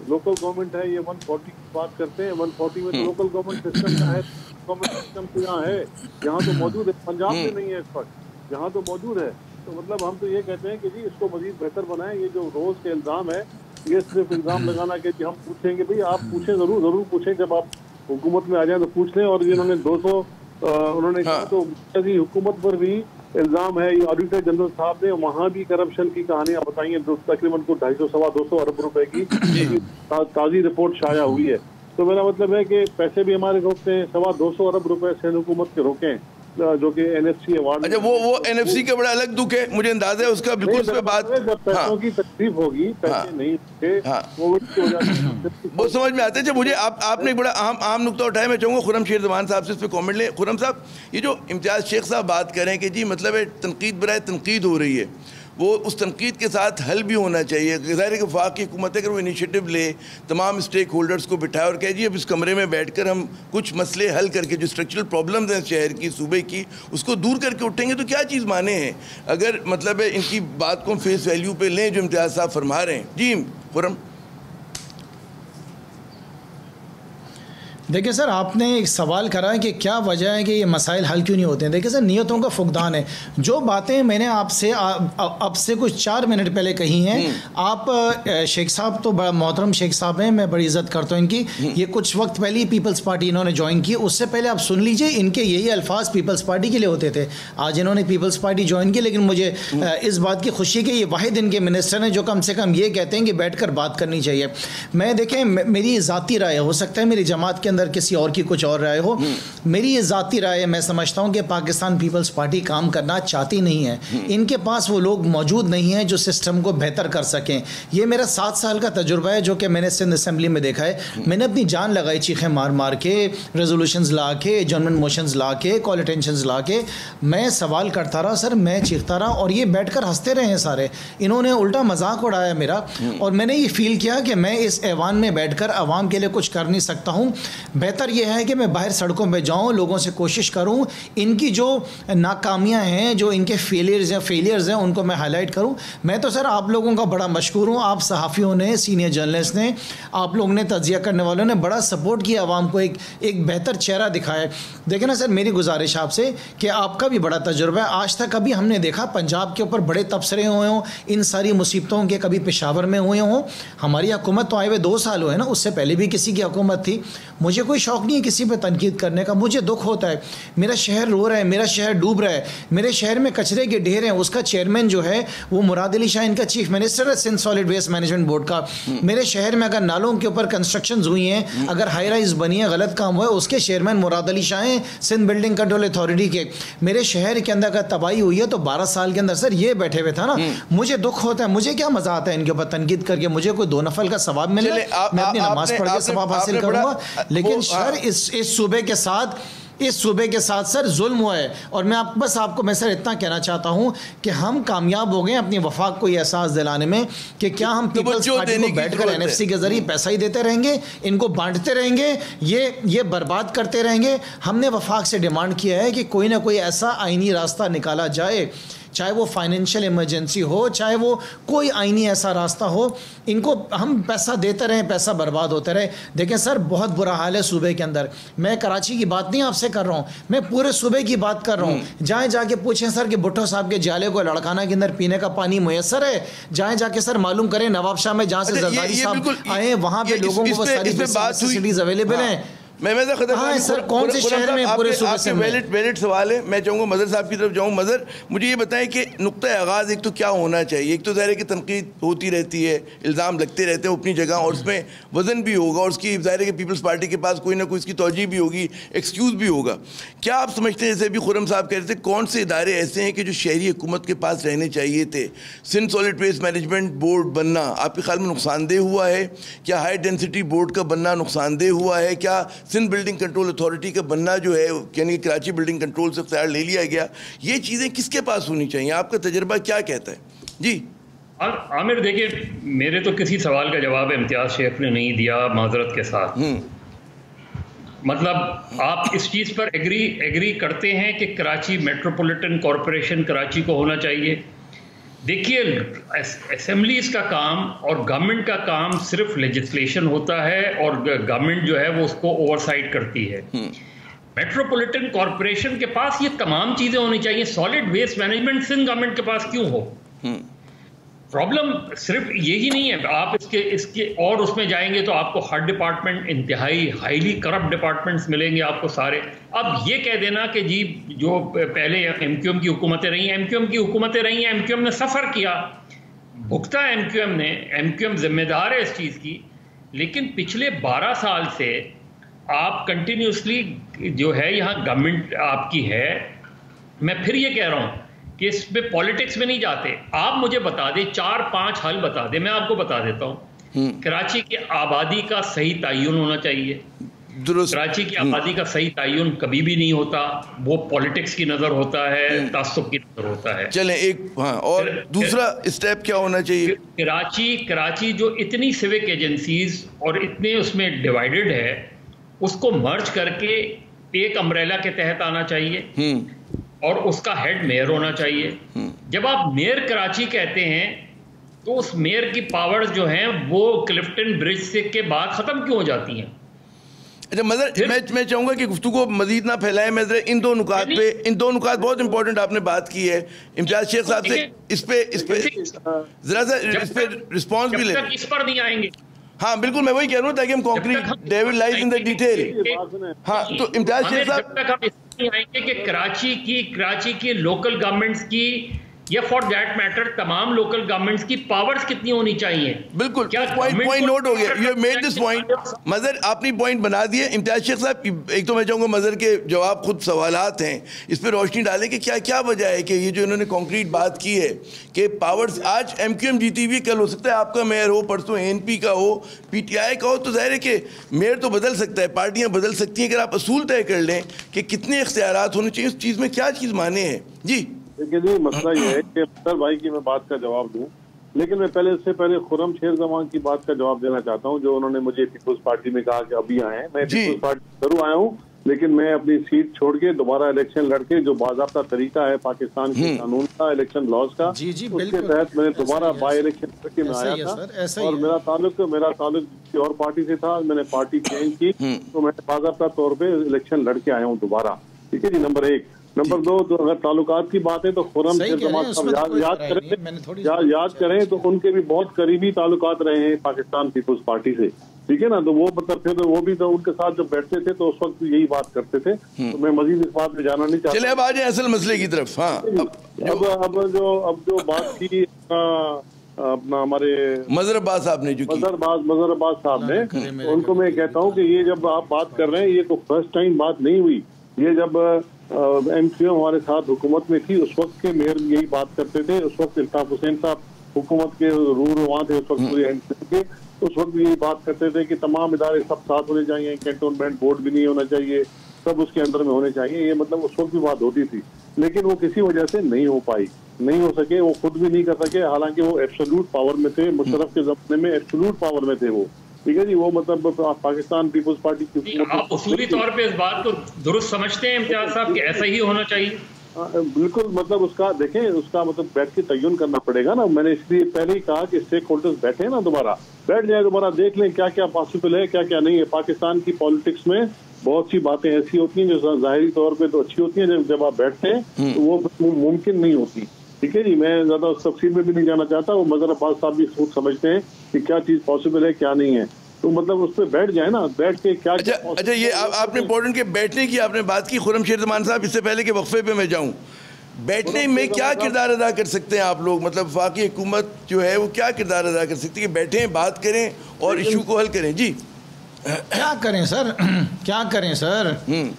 लोकल गवर्नमेंट है, ये 140 की बात करते हैं, 140 में तो लोकल गवर्नमेंट सिस्टम का है, गवर्नमेंट सिस्टम तो यहाँ है, यहाँ तो मौजूद है, पंजाब में नहीं है इस वक्त, यहाँ तो मौजूद है। तो मतलब हम तो ये कहते हैं कि जी इसको मजीद बेहतर बनाएं। ये जो रोज के इल्ज़ाम है, ये सिर्फ इल्ज़ाम लगाना कि हम पूछेंगे, भाई आप पूछें, ज़रूर पूछें, जब आप हुकूमत में आ जाए तो पूछ लें। और जिन्होंने 200 उन्होंने कहा, तो हुकूमत पर भी इल्ज़ाम है, ये ऑडिटर जनरल साहब ने वहाँ भी करप्शन की कहानियां बताई हैं, तकरीबन को 250-200 अरब रुपए की ताज़ी रिपोर्ट शाया हुई है। तो मेरा मतलब है कि पैसे भी हमारे रोकते हैं, 250 अरब रुपए सिंध हुकूमत के रोके हैं, जो कि एनएफसी अवार्ड। अच्छा, वो एनएफसी का बड़ा अलग दुख है, मुझे अंदाजा है उसका, बिल्कुल उस पे बात। जब पैसों की तकलीफ होगी, पैसे नहीं थे, कोविड की वजह से वो समझ में आते हैं। मुझे आपने एक बड़ा आम नुकता उठाया, मैं चाहूँगा खुरम शेर ज़मान साहब से इस पर कॉमेंट लें। खुरम साहब, ये जो इम्तियाज़ शेख साहब बात करें कि जी मतलब है तनकीद बराए तनकीद हो रही है, वो उस तनकीद के साथ हल भी होना चाहिए। ज़ाहिर है कि वफाक की हुकूमत अगर वो इनिशिएटिव ले, तमाम स्टेक होल्डर्स को बिठाए और कहे जी अब इस कमरे में बैठकर हम कुछ मसले हल करके, जो स्ट्रक्चरल प्रॉब्लम्स हैं शहर की, सूबे की, उसको दूर करके उठेंगे तो क्या चीज़ माने हैं। अगर मतलब है इनकी बात को हम फेस वैल्यू पे लें जो इम्तियाज़ साहब फरमा रहे हैं। जी खुरम। देखिए सर, आपने एक सवाल करा है कि क्या वजह है कि ये मसाइल हल क्यों नहीं होते हैं। देखिए सर, नियतों का फुकदान है। जो बातें मैंने आपसे अब से कुछ 4 मिनट पहले कही हैं, आप शेख साहब तो बड़ा मोहतरम शेख साहब हैं, मैं बड़ी इज्जत करता हूँ इनकी। ये कुछ वक्त पहले ही पीपल्स पार्टी इन्होंने ज्वाइन की, उससे पहले आप सुन लीजिए, इनके यही अल्फाज पीपल्स पार्टी के लिए होते थे। आज इन्होंने पीपल्स पार्टी ज्वाइन की, लेकिन मुझे इस बात की खुशी है कि ये वाहिद इनके मिनिस्टर हैं जो कम से कम ये कहते हैं कि बैठ कर बात करनी चाहिए। मैं देखें, मेरी ज़ाती राय हो सकता है मेरी जमात के अंदर किसी और की कुछ और राय हो, मेरी ये ज़ाती राय है, मैं समझता हूँ कि पाकिस्तान पीपल्स पार्टी काम करना चाहती नहीं है। इनके पास वो लोग मौजूद नहीं हैं जो सिस्टम को बेहतर कर सकें। ये मेरा 7 साल का तजुर्बा है जो कि मैंने सिंध असेंबली में देखा है। मैंने अपनी जान लगाई, चीखें मार मार के, रेजोल्यूशंस ला के, एडजॉर्नमेंट मोशंस ला के, कॉल अटेंशंस ला के, मैं सवाल करता रहा सर, मैं चीखता रहा, और ये बैठकर हंसते रहे हैं सारे। इन्होंने उल्टा मजाक उड़ाया मेरा, और मैंने ये फील किया कि मैं इस ऐवान में बैठकर आवाम के लिए कुछ कर नहीं सकता हूँ। बेहतर यह है कि मैं बाहर सड़कों में जाऊं, लोगों से कोशिश करूं, इनकी जो नाकामियां हैं, जो इनके फेलियर्स हैं उनको मैं हाईलाइट करूं। मैं तो सर आप लोगों का बड़ा मशकूर हूं, आप सहाफ़ियों ने, सीनियर जर्नलिस्ट ने, आप लोगों ने, तज्जिया करने वालों ने बड़ा सपोर्ट किया, आवाम को एक बेहतर चेहरा दिखाया। देखें ना सर, मेरी गुजारिश आपसे कि आपका भी बड़ा तजुर्बा है, आज तक कभी हमने देखा पंजाब के ऊपर बड़े तबसरे हुए हों, इन सारी मुसीबतों के, कभी पेशावर में हुए हों। हमारी हुकूमत तो आए हुए 2 साल हुए ना, उससे पहले भी किसी की हुकूमत थी। मुझे मुझे कोई शौक़ नहीं है किसी पे तनकीद करने का, मुझे दुख होता है, मेरा शहर रो रहा है, मेरा शहर डूब रहा है, मेरे शहर में कचरे के ढेर हैं, उसका चेयरमैन जो है वो मुराद अली शाह इनका चीफ मिनिस्टर है Sindh solid waste management board का। मेरे शहर में अगर नालों के ऊपर कंस्ट्रक्शन हुई हैं, अगर हाई राइज बनी है, गलत काम हुआ है, उसके चेयरमैन मुराद अली शाह हैं सिंध बिल्डिंग कंट्रोल अथॉरिटी के। मेरे शहर के अंदर अगर तबाही हुई है तो 12 साल के अंदर सर ये बैठे हुए था ना, मुझे दुख होता है, मुझे क्या मजा आता है इनके ऊपर तनकीद करके, मुझे कोई 2 नफल का सवाब मिले, मैं अपनी नमाज पढ़ के सवाब हासिल करूंगा। लेकिन सर इस सूबे के साथ सर जुल्म हुआ है। और मैं सर इतना कहना चाहता हूं कि हम कामयाब हो गए अपनी वफाक को ये एहसास दिलाने में कि क्या हम पीपल्स पार्टी को बैठकर एनएफसी के जरिए पैसा ही देते रहेंगे, इनको बांटते रहेंगे, ये बर्बाद करते रहेंगे। हमने वफाक से डिमांड किया है कि कोई ना कोई ऐसा आईनी रास्ता निकाला जाए, चाहे वो फाइनेंशियल इमरजेंसी हो, चाहे वो कोई आईनी ऐसा रास्ता हो, इनको हम पैसा देते रहें, पैसा बर्बाद होते रहे। देखें सर बहुत बुरा हाल है सूबे के अंदर, मैं कराची की बात नहीं आपसे कर रहा हूँ, मैं पूरे सूबे की बात कर रहा हूँ। जाएँ जाके पूछें सर कि भुट्टो साहब के जाले को लड़काना के अंदर पीने का पानी मुयसर है, जाएँ जाके सर मालूम करें नवाबशाह में जहाँ से जरदारी साहब आए वहाँ पे लोगों को सारी फैसिलिटीज अवेलेबल हैं। मैं हाँ, सर कौन से शहर में पूरे सूबे से वैलिड सवाल है। मैं चाहूँगा मदर साहब की तरफ जाऊँ। मदर, मुझे ये बताएं कि नुक्ता आगाज़ एक तो क्या होना चाहिए? एक तो ज़ाहिर है कि तनकीद होती रहती है, इल्ज़ाम लगते रहते हैं अपनी जगह, और उसमें वज़न भी होगा, और उसकी ज़ाहिर है कि पीपल्स पार्टी के पास कोई ना कोई इसकी तौजीह भी होगी, एक्सक्यूज़ भी होगा। क्या आप समझते हैं, जैसे अभी खुर्रम साहब कह रहे थे, कौन से इदारे ऐसे हैं कि जो शहरी हुकूमत के पास रहने चाहिए थे? Sindh solid waste management board बनना आपके ख्याल में नुकसानदेह हुआ है? क्या हाई डेंसिटी बोर्ड का बनना नुकसानदेह हुआ है? क्या सिंध बिल्डिंग कंट्रोल अथॉरिटी का बनना जो है, यानी कराची बिल्डिंग कंट्रोल से इख्तियार ले लिया गया, ये चीज़ें किसके पास होनी चाहिए? आपका तजर्बा क्या कहता है? जी आमिर, देखिए मेरे तो किसी सवाल का जवाब इम्तियाज़ शेख ने नहीं दिया, माजरत के साथ। मतलब आप इस चीज़ पर एग्री करते हैं कि कराची मेट्रोपॉलिटन कॉरपोरेशन कराची को होना चाहिए? देखिए, असेंबलीज का काम और गवर्नमेंट का काम सिर्फ लेजिस्लेशन होता है, और गवर्नमेंट जो है वो उसको ओवरसाइट करती है। मेट्रोपॉलिटन कॉरपोरेशन के पास ये तमाम चीज़ें होनी चाहिए। Solid waste management Sindh government के पास क्यों हो? प्रॉब्लम सिर्फ यही नहीं है। आप इसके और उसमें जाएंगे तो आपको हर डिपार्टमेंट इंतहाई हाईली करप्ट डिपार्टमेंट्स मिलेंगे आपको सारे। अब ये कह देना कि जी जो पहले एमक्यूएम की हुकूमतें रही हैं, एमक्यूएम ने सफ़र किया, भुगता एमक्यूएम जिम्मेदार है इस चीज़ की। लेकिन पिछले 12 साल से आप कंटिन्यूसली जो है यहाँ गवर्नमेंट आपकी है। मैं फिर ये कह रहा हूँ कि इसमें पॉलिटिक्स में नहीं जाते। आप मुझे बता दें, 4-5 हल बता दें, मैं आपको बता देता हूँ। कराची की आबादी का सही तयन होना चाहिए। कराची की आबादी का सही तयन कभी भी नहीं होता, वो पॉलिटिक्स की नज़र होता है, तासुब की नज़र होता है। चलें एक, हाँ, और दूसरा स्टेप क्या होना चाहिए? कराची जो इतनी सिविक एजेंसीज और इतने उसमें डिवाइडेड है, उसको मर्ज करके एक अम्ब्रेला के तहत आना चाहिए, और उसका हेड मेयर होना चाहिए। जब आप मेयर कराची कहते हैं तो उस मेयर की पावर्स जो हैं वो क्लिफ्टन ब्रिज से के बाद ख़त्म क्यों हो जाती हैं? अच्छा मदर, मैं चाहूँगा कि गुफ्तगू को मजीद ना फैलाएं। मैं इन दो नुकात बहुत इंपॉर्टेंट आपने बात की है इम्तियाज शेख साहब से, इस पे जरा सा इस पे रिस्पॉन्स भी ले। इस पर नहीं आएंगे। हाँ बिल्कुल, मैं वही कह रहा हूँ ताकि हम concrete devil lies in the detail. हाँ तो इम्तियाज शेख साहब आएंगे कि कराची की लोकल गवर्नमेंट्स की, या फॉर दैट मैटर तमाम लोकल गवर्नमेंट्स की पावर्स कितनी होनी चाहिए। बिल्कुल, पॉइंट नोट हो गया। You made this point mother, आपने पॉइंट बना दिए। इम्तियाज शेख साहब, एक तो मैं चाहूँगा मदर के जवाब खुद सवालात हैं, इस पर रोशनी डालें कि क्या वजह है कि ये जो इन्होंने कॉन्क्रीट बात की है कि पावर्स आज एमक्यूएम जीती हुई, कल हो सकता है आपका मेयर हो, परसों एनपी का हो, पीटीआई का हो, तो जाहिर है कि मेयर तो बदल सकता है, पार्टियाँ बदल सकती हैं। अगर आप असूल तय कर लें कि कितने इख्तियारात होने चाहिए, उस चीज़ में क्या चीज़ माने हैं? जी देखिए जी, मसला ये है कि अख्तर भाई की मैं बात का जवाब दूं, लेकिन मैं इससे पहले खुर्रम शेर जमान की बात का जवाब देना चाहता हूं, जो उन्होंने मुझे पीपुल्स पार्टी में कहा कि अभी आए हैं। मैं पीपुल्स पार्टी जरूर आया हूं, लेकिन मैं अपनी सीट छोड़ के दोबारा इलेक्शन लड़के, जो बाज़ाब्ता तरीका है पाकिस्तान के कानून का, इलेक्शन लॉज का, उसके तहत मैंने दोबारा बाई इलेक्शन करके मैं आया था। और मेरा ताल्लुक किसी और पार्टी से था, मैंने पार्टी चेंज की, तो मैं बाज़ाब्ता तौर पर इलेक्शन लड़के आया हूँ दोबारा। ठीक है जी, नंबर 1। नंबर 2, तो अगर ताल्लुकात की बात है तो खुर्रम शेर जमान साहब याद करें तो उनके भी बहुत करीबी ताल्लुकात रहे हैं पाकिस्तान पीपुल्स पार्टी से। ठीक है ना। तो वो मतलब फिर वो भी तो उनके साथ जब बैठते थे तो उस वक्त यही बात करते थे। तो मैं मजीद इस बात में जाना नहीं चाहता। चलिए अब आ जाए असल मसले की तरफ। हाँ, अब जो बात की अपना हमारे मजहर अब्बास साहब ने जो की, मजहर अब्बास साहब ने, उनको मैं कहता हूँ कि ये जब आप बात कर रहे हैं, ये तो फर्स्ट टाइम बात नहीं हुई। ये जब MCM हमारे साथ हुकूमत में थी, उस वक्त के मेयर यही बात करते थे। उस वक्त इल्ताफ हुसैन साहब हुकूमत के रूल वहाँ थे उस वक्त पूरे के, उस वक्त भी यही बात करते थे कि तमाम इदारे सब साथ होने चाहिए, कैंटोनमेंट बोर्ड भी नहीं होना चाहिए, सब उसके अंदर में होने चाहिए। ये मतलब उस वक्त भी बात होती थी, लेकिन वो किसी वजह से नहीं हो पाई, नहीं हो सके। वो खुद भी नहीं कर सके, हालांकि वो एब्सोल्यूट पावर में थे। मुशर्रफ के जमाने में एब्सोल्यूट पावर में थे वो, ठीक है जी। वो मतलब पाकिस्तान पीपल्स पार्टी की, आप उसूली तौर पे इस बात को दुरुस्त समझते हैं इम्तियाज साहब कि ऐसा ही होना चाहिए? बिल्कुल, मतलब उसका देखें, उसका मतलब बैठ के तयन करना पड़ेगा ना। मैंने इसलिए पहले ही कहा कि स्टेक होल्डर्स बैठे ना, दोबारा बैठ जाए, दोबारा देख लें क्या क्या पॉसिबल है, क्या क्या नहीं है। पाकिस्तान की पॉलिटिक्स में बहुत सी बातें ऐसी होती हैं जो जाहिरी तौर पे तो अच्छी होती हैं, जब आप बैठते हैं तो वो मुमकिन नहीं होती, ठीक है जी। मैं ज्यादा तफसील में भी नहीं जाना चाहता। वो मजहर अब्बास साहब भी खुद समझते हैं कि क्या चीज पॉसिबल है क्या नहीं है। तो मतलब उस पर बैठ जाए ना, बैठ के क्या। अच्छा, ये आपने इम्पोर्टेंट के बैठने की आपने बात की, खुर्रमशेर ज़मान साहब, इससे पहले के वक्फे पे मैं जाऊँ, बैठने में क्या किरदार अदा कर सकते हैं आप लोग? मतलब वफाकी हुकूमत जो है वो क्या किरदार अदा कर सकती है कि बैठें, बात करें और इशू को हल करें? जी, क्या करें सर, क्या करें सर,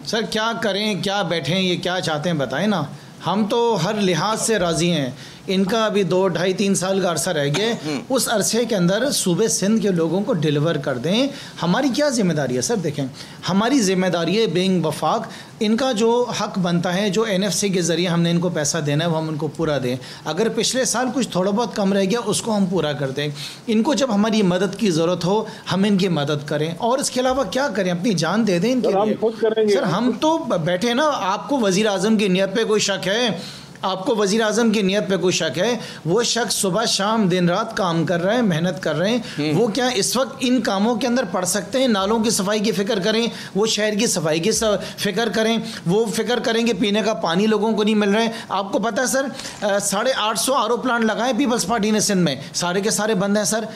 सर क्या करें, क्या बैठें, ये क्या चाहते हैं बताएं ना। हम तो हर लिहाज से राज़ी हैं। इनका अभी 2, 2.5, 3 साल का अरसा रह गया, उस अरसे के अंदर सूबे सिंध के लोगों को डिलीवर कर दें। हमारी क्या जिम्मेदारी है सर? देखें, हमारी जिम्मेदारी है बीइंग वफाक, इनका जो हक बनता है, जो NFC के ज़रिए हमने इनको पैसा देना है, वो हम उनको पूरा दें। अगर पिछले साल कुछ थोड़ा बहुत कम रह गया, उसको हम पूरा कर दें। इनको जब हमारी मदद की ज़रूरत हो, हम इनकी मदद करें, और इसके अलावा क्या करें, अपनी जान दे दें इनके लिए। सर हम तो बैठे ना, आपको वज़ीर आज़म की नीयत पर कोई शक है? आपको वज़ीर आज़म की नीयत पे कोई शक है? वो शख्स सुबह शाम दिन रात काम कर रहे हैं, मेहनत कर रहे हैं। वो क्या इस वक्त इन कामों के अंदर पड़ सकते हैं? नालों की सफाई की फ़िक्र करें, वो शहर की सफाई की फ़िक्र करें, वो फ़िक्र करें कि पीने का पानी लोगों को नहीं मिल रहा है। आपको पता है सर, 850 RO प्लांट लगाए पीपल्स पार्टी ने सिंध में, सारे के सारे बंद हैं सर।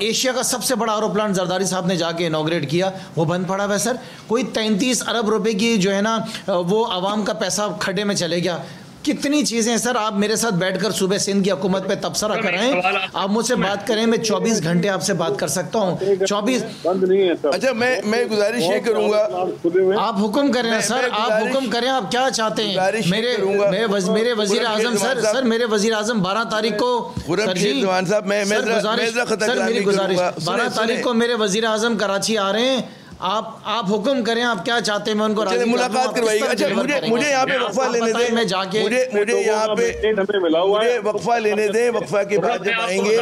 एशिया का सबसे बड़ा RO प्लांट जरदारी साहब ने जाके इनॉग्रेट किया, वो बंद पड़ा हुआ है सर। कोई 33 अरब रुपए की जो है ना, वो आवाम का पैसा खड्डे में चले गया। कितनी चीज़ें सर, आप मेरे साथ बैठकर सुबह सिंध की हुकूमत पे तबसरा कराएं, आप मुझसे बात करें, मैं 24 घंटे आपसे बात कर सकता हूँ। 24 बंद नहीं है सर। अच्छा, मैं गुजारिश ये करूँगा, आप हुक्म करें सर, आप हुक्म करें, आप क्या चाहते हैं? मेरे वज़ीर आज़म सर मेरे वज़ीर आज़म 12 तारीख को, सर जी मेरी गुजारिश, 12 तारीख को मेरे वज़ीर आज़म कराची आ रहे हैं। आप हुक्म करें, आप क्या चाहते हैं, मैं उनको मुलाकात करवाइएगा। अच्छा, मुझे यहाँ पे वक्फा लेने दें, मैं जाके मुझे यहाँ पे वक्फा लेने दें, वक्फा के बाद जब आएंगे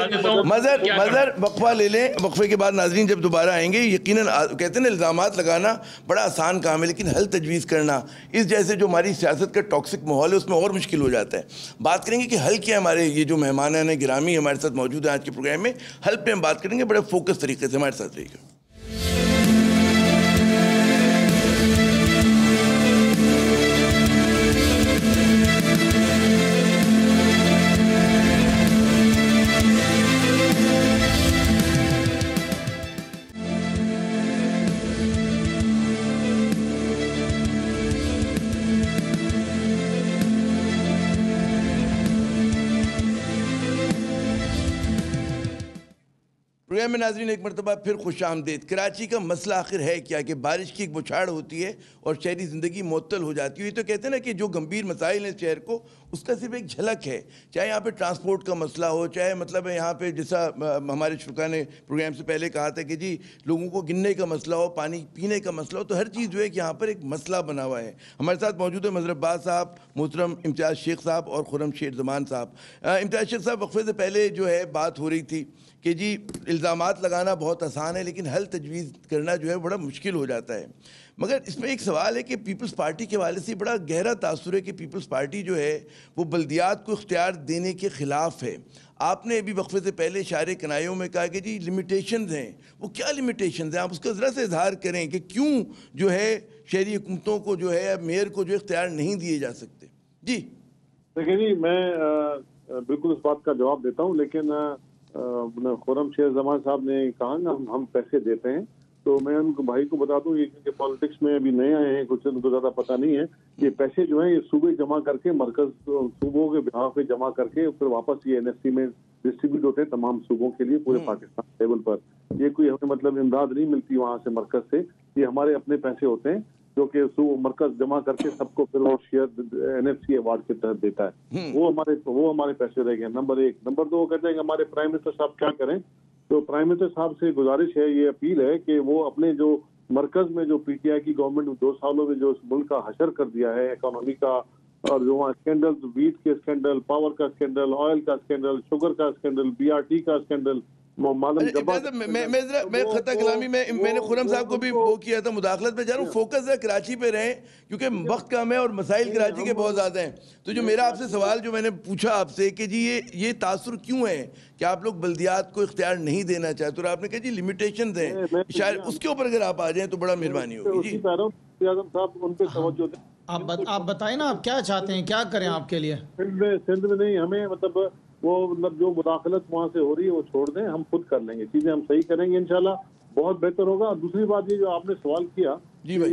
मजर वक्फा ले लें, वक्फे के बाद नाज़रीन जब दोबारा आएंगे, यकीनन कहते हैं ना, इल्ज़ामात लगाना बड़ा आसान काम है, लेकिन हल तजवीज़ करना इस जैसे जो हमारी सियासत का टॉक्सिक माहौल है उसमें और मुश्किल हो जाता है। बात करेंगे कि हल क्या, हमारे ये जो मेहमान हैं गिरामी हमारे साथ मौजूद हैं आज के प्रोग्राम में, हल पे हम बात करेंगे बड़े फोकस तरीके से। हमारे साथ रहिएगा। प्रोग्राम में नाज़रीन एक मरतबा फिर खुश आमदीद। कराची का मसला आखिर है क्या कि बारिश की एक बौछार होती है और शहरी ज़िंदगी मुअत्तल हो जाती है। तो कहते हैं ना कि जो गंभीर मसाइल हैं शहर को, उसका सिर्फ एक झलक है। चाहे यहाँ पे ट्रांसपोर्ट का मसला हो, चाहे मतलब यहाँ पे जैसा हमारे शुरा ने प्रोग्राम से पहले कहा था कि जी लोगों को गिनने का मसला हो, पानी पीने का मसला हो, तो हर चीज़ जो है कि यहाँ पर एक मसला बना हुआ है। हमारे साथ मौजूद है मजहर अब्बास साहब, मोहतरम इम्तियाज़ शेख साहब और खुर्रमशेर ज़मान साहब। इम्तियाज़ शेख साहब, वक्फे से पहले जो है बात हो रही थी कि जी इल्ज़ामात लगाना बहुत आसान है, लेकिन हल तजवीज़ करना जो है बड़ा मुश्किल हो जाता है। मगर इसमें एक सवाल है कि पीपल्स पार्टी के हवाले से बड़ा गहरा तासुर है कि पीपल्स पार्टी जो है वो बल्दियात को इख्तियार देने के ख़िलाफ़ है। आपने अभी वक्फे से पहले इशारे कनायों में कहा कि जी लिमिटेशंस हैं, वो क्या लिमिटेशंस हैं? आप उसका ज़रा से इजहार करें कि क्यों जो है शहरी हुकूमतों को जो है मेयर को जो इख्तियार नहीं दिए जा सकते। जी देखिए जी, मैं बिल्कुल इस बात का जवाब देता हूँ, लेकिन खुर्रम शेर जमान साहब ने कहा ना हम पैसे देते हैं, तो मैं उनको भाई को बता दूं, ये क्योंकि पॉलिटिक्स में अभी नए आए हैं, कुछ उनको ज्यादा पता नहीं है, ये पैसे जो है ये सूबे जमा करके मरकज सूबों के बिहाफ पे जमा करके फिर वापस ये NFC में डिस्ट्रीब्यूट होते हैं तमाम सूबों के लिए पूरे पाकिस्तान लेवल पर। ये कोई हमें मतलब इमदाद नहीं मिलती वहां से मरकज से, ये हमारे अपने पैसे होते हैं जो कि मरकज जमा करके सबको फिर वो शेयर NFC अवार्ड के तहत देता है। वो हमारे पैसे रह गए, नंबर 1। नंबर 2 कहते हैं कि हमारे प्राइम मिनिस्टर साहब क्या करें, तो प्राइम मिनिस्टर साहब से गुजारिश है, ये अपील है कि वो अपने जो मरकज में जो PTI की गवर्नमेंट 2 सालों में जो मुल्क का हशर कर दिया है इकोनॉमी का, और जो वहाँ स्कैंडल, वीट के स्कैंडल, पावर का स्कैंडल, ऑयल का स्कैंडल, शुगर का स्कैंडल, BRT का स्कैंडल, मैं खता कलामी में मैंने खुर्रम साहब को भी वो किया था, मुदाखलत में जा रहा हूँ, फोकस है कराची पे रहें क्योंकि वक्त कम है और मसाइल कराची के बहुत ज़्यादा हैं। तो जो मेरा आपसे सवाल जो मैंने पूछा आपसे कि जी ये तासुर क्यों है कि आप लोग बल्दियात को इख्तियार नहीं देना चाहते, और आपने कहा जी लिमिटेशन हैं, शायद उसके ऊपर अगर आप आ जाएं तो बड़ा मेहरबानी होगी। जी आप बताएं ना, आप क्या चाहते हैं, क्या करें आपके लिए? सिंध में नहीं, हमें मतलब वो मतलब जो मुदाखलत वहाँ से हो रही है वो छोड़ दें, हम खुद कर लेंगे, चीजें हम सही करेंगे इंशाल्लाह, बहुत बेहतर होगा। दूसरी बात ये जो आपने सवाल किया, जी भाई,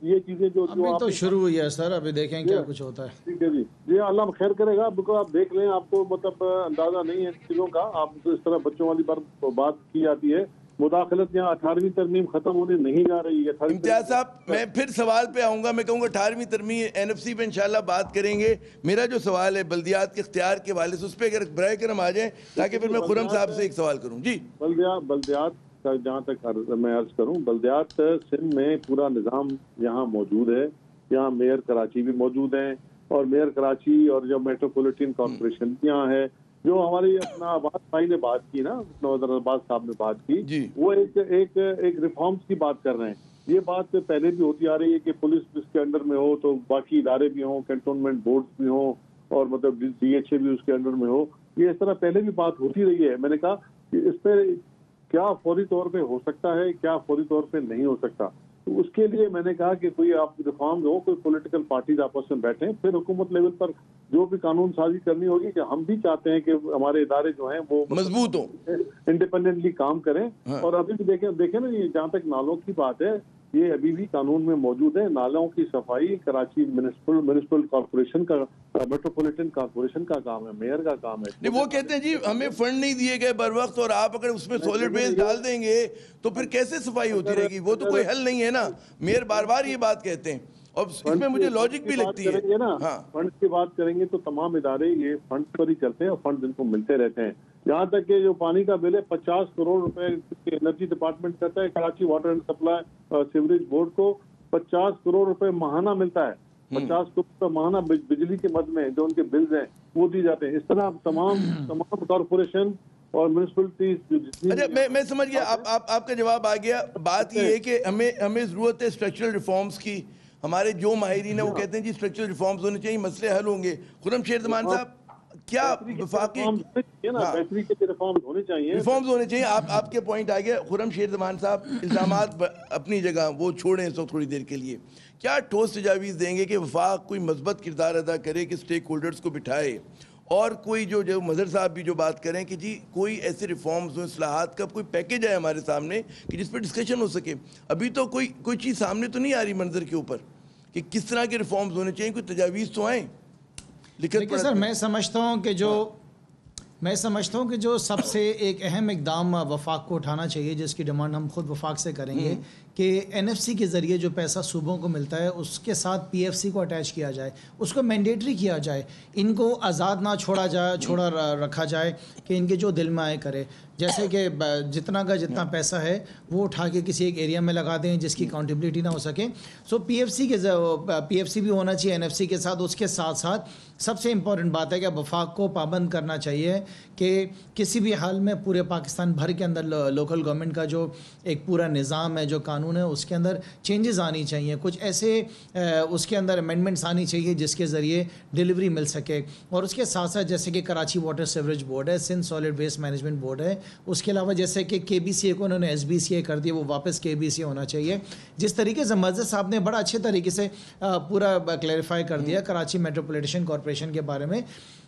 ये चीजें जो अभी तो शुरू हुई है सर, अभी देखें क्या कुछ होता है। ठीक है जी, ये अल्लाह खैर करेगा, आप देख लें, आपको मतलब अंदाजा नहीं है चीजों का, आप तो इस तरह बच्चों वाली बात की जाती है। मुदाखलत यहाँ 18वीं तरमीम खत्म होने नहीं जा रही है। इम्तियाज साहब, मैं फिर सवाल पे आऊंगा, मैं कहूँगा 18वीं तरमीम NFC पे इंशाल्लाह बात करेंगे। मेरा जो सवाल है बल्दियात के इख्तियार के हवाले से, उस पर अगर बराए करम आ जाए, ताकि फिर मैं खुर्रम साहब से एक सवाल करूँ। जी, बल्दियात का जहाँ तक मैं अर्ज करूँ, बल्दियात सिंध में पूरा निज़ाम यहाँ मौजूद है, यहाँ मेयर कराची भी मौजूद हैं, और मेयर कराची और जो मेट्रोपॉलिटन कॉर्पोरेशन यहाँ है, जो हमारी अपना अब्बास भाई ने बात की ना, नवाज़ अब्बास साहब ने बात की, वो एक रिफॉर्म्स की बात कर रहे हैं। ये बात पहले भी होती आ रही है कि पुलिस इसके अंडर में हो तो बाकी इदारे भी हों, कैंटोनमेंट बोर्ड भी हों, और मतलब DHA भी उसके अंडर में हो, ये इस तरह पहले भी बात होती रही है। मैंने कहा कि इस पर क्या फौरी तौर पे हो सकता है, क्या फौरी तौर पे नहीं हो सकता, तो उसके लिए मैंने कहा कि कोई आप रिफॉर्म हो, कोई पॉलिटिकल पार्टीज आपस में बैठे, फिर हुकूमत लेवल पर जो भी कानून साजी करनी होगी, कि हम भी चाहते हैं कि हमारे इदारे जो हैं वो मजबूत हो, इंडिपेंडेंटली काम करें। हाँ। और अभी भी देखें ना, ये जहाँ तक नालों की बात है, ये अभी भी कानून में मौजूद है। नालों की सफाई कराची म्युनिसिपल कॉर्पोरेशन का, मेट्रोपॉलिटन कॉर्पोरेशन का काम है, मेयर का काम है। नहीं, वो कहते हैं जी हमें फंड नहीं दिए गए बर वक्त, और आप अगर उसमें सॉलिड वेस्ट डाल देंगे तो फिर कैसे सफाई होती रहेगी? वो तो कोई हल नहीं है ना। मेयर बार बार ये बात कहते हैं, और इसमें मुझे लॉजिक भी लगती है ना। हाँ। फंड की बात करेंगे तो तमाम इदारे ये फंड पर ही चलते हैं, और फंड इनको मिलते रहते हैं। यहाँ तक कि जो पानी का बिल है 50 करोड़ रुपए एनर्जी डिपार्टमेंट करता है, Karachi water and supply sewerage board को 50 करोड़ रुपए माहाना मिलता है। 50 करोड़ रुपए माहाना बिजली के मद में जो उनके बिल्स हैं वो दिए जाते हैं। इस तरह तमाम कॉर्पोरेशन और म्युनिसिपलिटीज। अच्छा, मैं समझ गया, आपका जवाब आ गया। बात ये है कि हमें जरूरत है स्ट्रक्चरल रिफॉर्म्स की। हमारे जो माहिरीन है वो कहते हैं जी स्ट्रक्चरल रिफॉर्म्स होने चाहिए, मसले हल होंगे। खुर्रम शेर जमान साहब, क्या वफाकी रिफॉर्म्स होने चाहिए? आपके पॉइंट आ गया। खुर्रम शेर जमान साहब, इल्जामात अपनी जगह, वो छोड़ें इसको थोड़ी देर के लिए। क्या ठोस तजावीज़ देंगे कि वफाक कोई मस्बत किरदार अदा करे, कि स्टेक होल्डर्स को बिठाए, और कोई जो मज़हर साहब भी जो बात करें कि जी कोई ऐसे रिफॉर्म्स हो, इस्लाहात का कोई पैकेज है हमारे सामने कि जिस पर डिस्कशन हो सके? अभी तो कोई चीज़ सामने तो नहीं आ रही मंजर के ऊपर कि किस तरह के रिफॉर्म्स होने चाहिए, कोई तजावीज़ तो आए। लेकिन सर मैं समझता हूँ कि जो सबसे एक अहम इकदाम वफाक को उठाना चाहिए, जिसकी डिमांड हम खुद वफाक से करेंगे, कि NFC के ज़रिए जो पैसा सूबों को मिलता है उसके साथ PFC को अटैच किया जाए, उसको मैंडेटरी किया जाए, इनको आज़ाद ना छोड़ा रखा जाए कि इनके जो दिल में आए करे। जैसे कि जितना का जितना पैसा है वो उठा के किसी एक एरिया में लगा दें जिसकी अकाउंटेबिलिटी ना हो सके। सो PFC भी होना चाहिए NFC के साथ। उसके साथ साथ सबसे इम्पॉर्टेंट बात है कि वफाक को पाबंद करना चाहिए कि किसी भी हाल में पूरे पाकिस्तान भर के अंदर लोकल गवर्नमेंट का जो एक पूरा निज़ाम है, जो कानून है, उसके अंदर चेंजेस आनी चाहिए। कुछ ऐसे उसके अंदर अमेंडमेंट्स आनी चाहिए जिसके ज़रिए डिलीवरी मिल सके। और उसके साथ साथ जैसे कि कराची वाटर सीवरेज बोर्ड है, Sindh solid waste management board है, उसके अलावा जैसे कि KBCA को उन्होंने SBCA कर दिया, वो वापस KBCA होना चाहिए। जिस तरीके से मज़हर साहब ने बड़ा अच्छे तरीके से पूरा क्लैरिफाई कर दिया कराची मेट्रोपॉलिटन कॉर्पोरेशन के बारे में,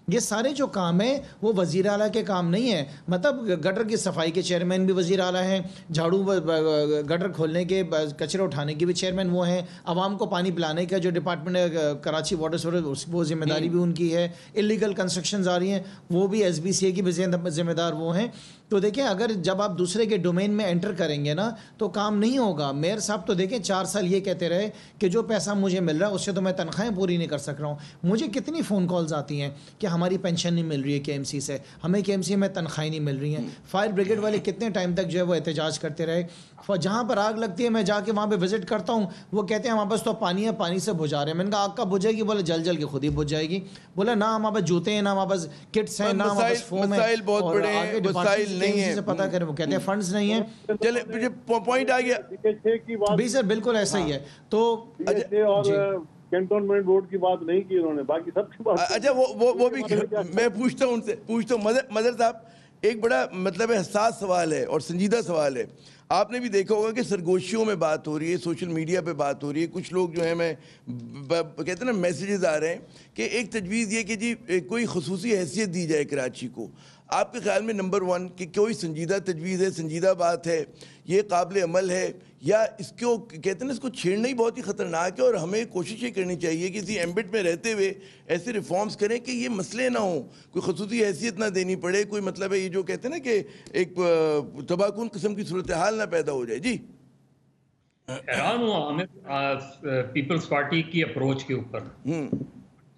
ये सारे जो काम है वो वज़ीर आला के काम नहीं है। मतलब गटर की सफाई के चेयरमैन भी वज़ीर आला हैं, झाड़ू गटर खोलने के कचरे उठाने के भी चेयरमैन वो हैं, आवाम को पानी पिलाने का जो डिपार्टमेंट है कराची वाटर वो जिम्मेदारी भी उनकी है, इलीगल कंस्ट्रक्शन आ रही हैं वो भी SBCA की जिम्मेदार वो हैं। तो देखें, अगर जब आप दूसरे के डोमेन में एंटर करेंगे ना तो काम नहीं होगा। मेयर साहब तो देखें 4 साल ये कहते रहे कि जो पैसा मुझे मिल रहा है उससे तो मैं तनख्वाहें पूरी नहीं कर सक रहा हूँ। मुझे कितनी फ़ोन कॉल्स आती हैं कि हमारी पेंशन नहीं मिल रही है KMC से, हमें KMC में तनख्वाहें नहीं मिल रही हैं। फायर ब्रिगेड वाले कितने टाइम तक जो है वो एहतजाज करते रहे। जहाँ पर आग लगती है मैं जाके वहाँ पर विजिट करता हूँ, वो कहते हैं हमारे पास तो पानी है, पानी से बुझा रहे हैं। मैंने कहा आग कब बुझेगी? बोले जल जल के खुद ही बुझ जाएगी। बोला ना हमारे पास जूते हैं, ना हमारे पास किट्स हैं, ना हमारे पास फोम है, बहुत बड़े नहीं है, पता करें वो कहते हैं फंड्स नहीं है। चले मुझे पॉइंट आ गया भी सर, बिल्कुल ऐसा ही है। तो और कैंटोनमेंट बोर्ड की बात नहीं की उन्होंने, बाकी सबकी बात। अच्छा वो भी मैं पूछता हूँ उनसे, मदर साहब, एक बड़ा मतलब हसास सवाल है और संजीदा सवाल है। आपने भी देखा होगा कि सरगोशियों में बात हो रही है, सोशल मीडिया पे बात हो रही है, कुछ लोग जो है कहते हैं ना मैसेजेस आ रहे हैं कि एक तजवीज़ ये कि जी कोई खुसूसी हैसियत दी जाए कराची को। आपके ख्याल में नंबर 1 कि कोई संजीदा तजवीज़ है, संजीदा बात है, ये काबिल अमल है, या इसको कहते हैं ना इसको छेड़ना ही बहुत ही ख़तरनाक है और हमें कोशिश ये करनी चाहिए कि इसी एम्बिट में रहते हुए ऐसे रिफॉर्म्स करें कि ये मसले ना हों, कोई खुसूसी हैसियत ना देनी पड़े, कोई मतलब है ये जो कहते हैं ना कि एक तबाहकुन किस्म की सूरत हाल ना पैदा हो जाए। जी हैरान हुआ हमें पीपल्स पार्टी की अप्रोच के ऊपर।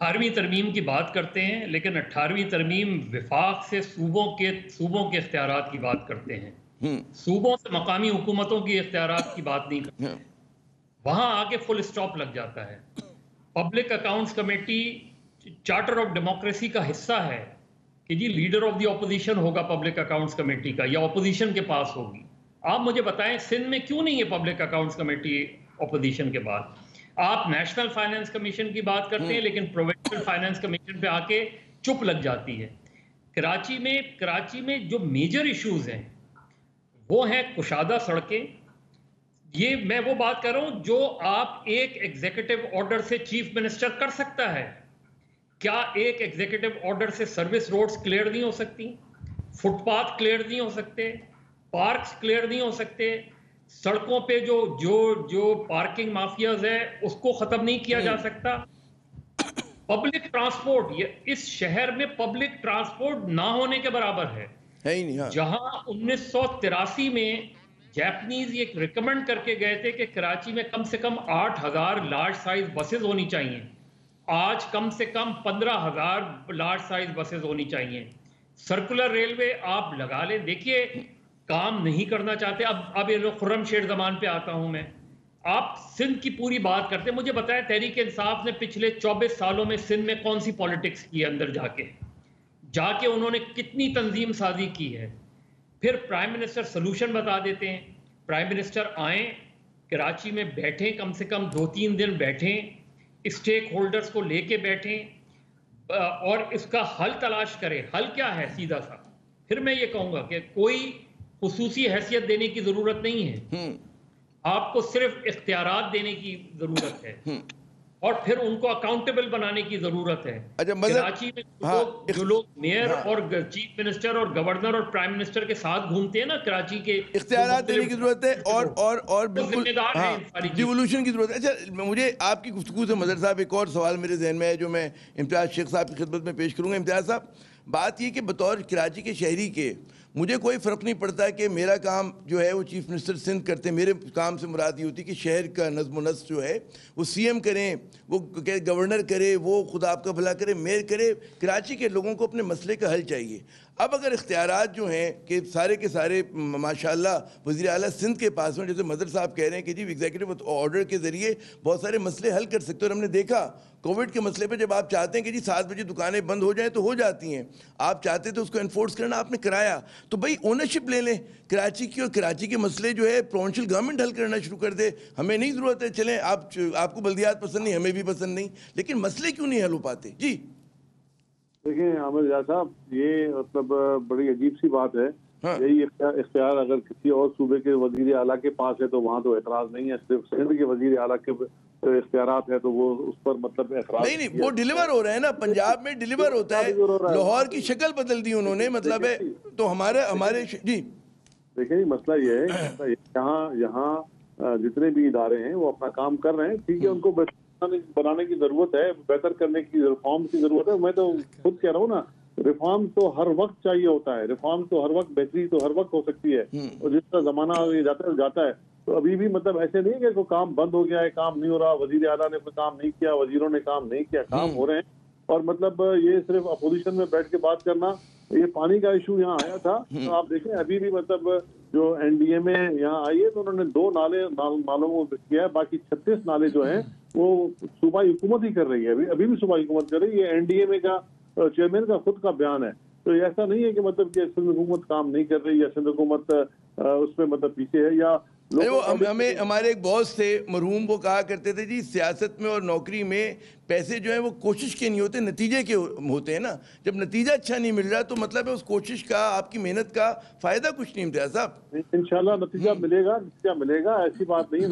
18वीं तरमीम की बात करते हैं लेकिन 18वीं तरमीम विफाक से सूबों के इख्तियारात की बात करते हैं, सूबों से मकामी हुकूमतों की इख्तियारात की बात नहीं करते। वहां आके फुल स्टॉप लग जाता है। Public accounts committee charter of democracy का हिस्सा है कि जी लीडर ऑफ द ऑपोजिशन होगा पब्लिक अकाउंट्स कमेटी का, या ऑपोजिशन के पास होगी। आप मुझे बताएं सिंध में क्यों नहीं है पब्लिक अकाउंट्स कमेटी ऑपोजिशन के बाद? आप नेशनल फाइनेंस कमीशन की बात करते हैं लेकिन प्रोविंशियल फाइनेंस कमीशन पे आके चुप लग जाती है। कराची में जो मेजर इश्यूज हैं वो हैं कुशादा सड़कें। ये मैं वो बात कर रहा हूं जो आप एक एग्जीक्यूटिव ऑर्डर से चीफ मिनिस्टर कर सकता है। क्या एक एग्जीक्यूटिव ऑर्डर से सर्विस रोड्स क्लियर नहीं हो सकती, फुटपाथ क्लियर नहीं हो सकते, पार्क्स क्लियर नहीं हो सकते, सड़कों पे जो पार्किंग माफियाज है उसको खत्म नहीं किया जा सकता? पब्लिक ट्रांसपोर्ट, ये इस शहर में पब्लिक ट्रांसपोर्ट ना होने के बराबर है ही नहीं। हाँ। जहां 1983 में जापानीज ये रिकमेंड करके गए थे कि कराची में कम से कम 8000 लार्ज साइज बसेस होनी चाहिए, आज कम से कम 15000 लार्ज साइज बसेस होनी चाहिए। सर्कुलर रेलवे आप लगा लें, देखिए काम नहीं करना चाहते। अब ये खुर्रम शेर जमान पे आता हूं मैं। आप सिंध की पूरी बात करते, मुझे बताएं तहरीक इंसाफ ने पिछले 24 सालों में सिंध में कौन सी पॉलिटिक्स की है? अंदर जाके उन्होंने कितनी तंजीम साजी की है? फिर प्राइम मिनिस्टर सोल्यूशन बता देते हैं। प्राइम मिनिस्टर आए, कराची में बैठें, कम से कम 2-3 दिन बैठें, स्टेक होल्डर्स को लेके बैठें और इसका हल तलाश करें। हल क्या है? सीधा सा फिर मैं ये कहूंगा कि कोई खुसूसी हैसियत देने की जरूरत नहीं है, आपको सिर्फ इख्तियारात देने की जरूरत है और फिर उनको अकाउंटेबल बनाने की जरूरत है। कराची में जो लोग मेयर और चीफ मिनिस्टर और गवर्नर और प्राइम मिनिस्टर के साथ घूमते हैं ना, कराची के इख्तियारात देने की जरूरत है और बिल्कुल डिवोल्यूशन की जरूरत है। अच्छा, मुझे आपकी गुफ्तगू से मदर साहब एक और सवाल मेरे जहन में है जो मैं इम्तियाज शेख साहब की खिदमत में पेश करूंगा। इम्तियाज साहब, बात ये कि बतौर कराची के शहरी के मुझे कोई फ़र्क नहीं पड़ता कि मेरा काम जो है वो चीफ मिनिस्टर सिंध करते हैं। मेरे काम से मुराद ये होती है कि शहर का नज़्म नस्क जो है वो CM करें, वो गवर्नर करे, वो खुदा आपका भला करे, मेयर करे। कराची के लोगों को अपने मसले का हल चाहिए। अब अगर इख्तियारात जो हैं कि सारे के सारे माशाल्लाह वज़ीर आला सिंध के पास में, जैसे मदर साहब कह रहे हैं कि जी एग्जीक्यूटिव ऑर्डर के ज़रिए बहुत सारे मसले हल कर सकते हैं। और हमने देखा कोविड के मसले पे जब आप चाहते हैं कि जी 7 बजे दुकानें बंद हो जाएं तो हो जाती हैं, आप चाहते थे उसको इन्फोर्स करना, आपने कराया, तो भाई ओनरशिप ले लें कराची की और कराची के मसले जो है प्रोविंशियल गवर्नमेंट हल करना शुरू कर दे। हमें नहीं ज़रूरत है, चलें आपको बल्दियात पसंद नहीं, हमें भी पसंद नहीं, लेकिन मसले क्यों नहीं हल हो पाते? जी देखिए आमिर जा साहब, ये मतलब बड़ी अजीब सी बात है। हाँ। यही इख्तियार अगर किसी और सूबे के वजीर आला के पास है तो वहाँ तो एतराज़ नहीं है, सिर्फ सिंध के वजीर आला के इख्तियारात है तो वो उस पर मतलब नहीं, वो डिलीवर हो रहे हैं ना, पंजाब में डिलीवर होता है, लाहौर की शक्ल बदल दी उन्होंने, मतलब है तो हमारे जी देखिए मसला ये है, यहाँ जितने भी इदारे हैं वो अपना काम कर रहे हैं, ठीक है, उनको बनाने की जरूरत है, बेहतर करने की, रिफॉर्म की जरूरत है। मैं तो खुद कह रहा हूँ ना, रिफॉर्म तो हर वक्त चाहिए होता है, रिफॉर्म तो हर वक्त, बेहतरी तो हर वक्त हो सकती है, और जिस तरह जमाना जाता है तो अभी भी मतलब ऐसे नहीं है कि कोई काम बंद हो गया है, काम नहीं हो रहा, वजीर आला ने कोई काम नहीं किया, वजीरों ने काम नहीं किया, काम हो रहे हैं। और मतलब ये सिर्फ अपोजिशन में बैठ के बात करना, ये पानी का इशू यहाँ आया था तो आप देखें अभी भी मतलब जो एनडीए में यहाँ आई है तो उन्होंने 2 नालों को किया है, बाकी 36 नाले जो हैं वो सूबाई हुकूमत ही कर रही है, अभी भी सूबाई हुकूमत कर रही है। ये एनडीए में का चेयरमैन का खुद का बयान है, तो ऐसा नहीं है कि मतलब कि सिंध हुकूमत काम नहीं कर रही या सिंध हुकूमत उसमें मतलब पीछे है या वो हमें हमारे एक बॉस थे मरहूम, वो कहा करते थे जी सियासत में और नौकरी में पैसे जो है वो कोशिश के नहीं होते, नतीजे के होते हैं ना। जब नतीजा अच्छा नहीं मिल रहा तो मतलब है उस कोशिश का, आपकी मेहनत का फायदा कुछ नहीं मिलता साहब। इंशाल्लाह नतीजा मिलेगा, ऐसी बात नहीं है,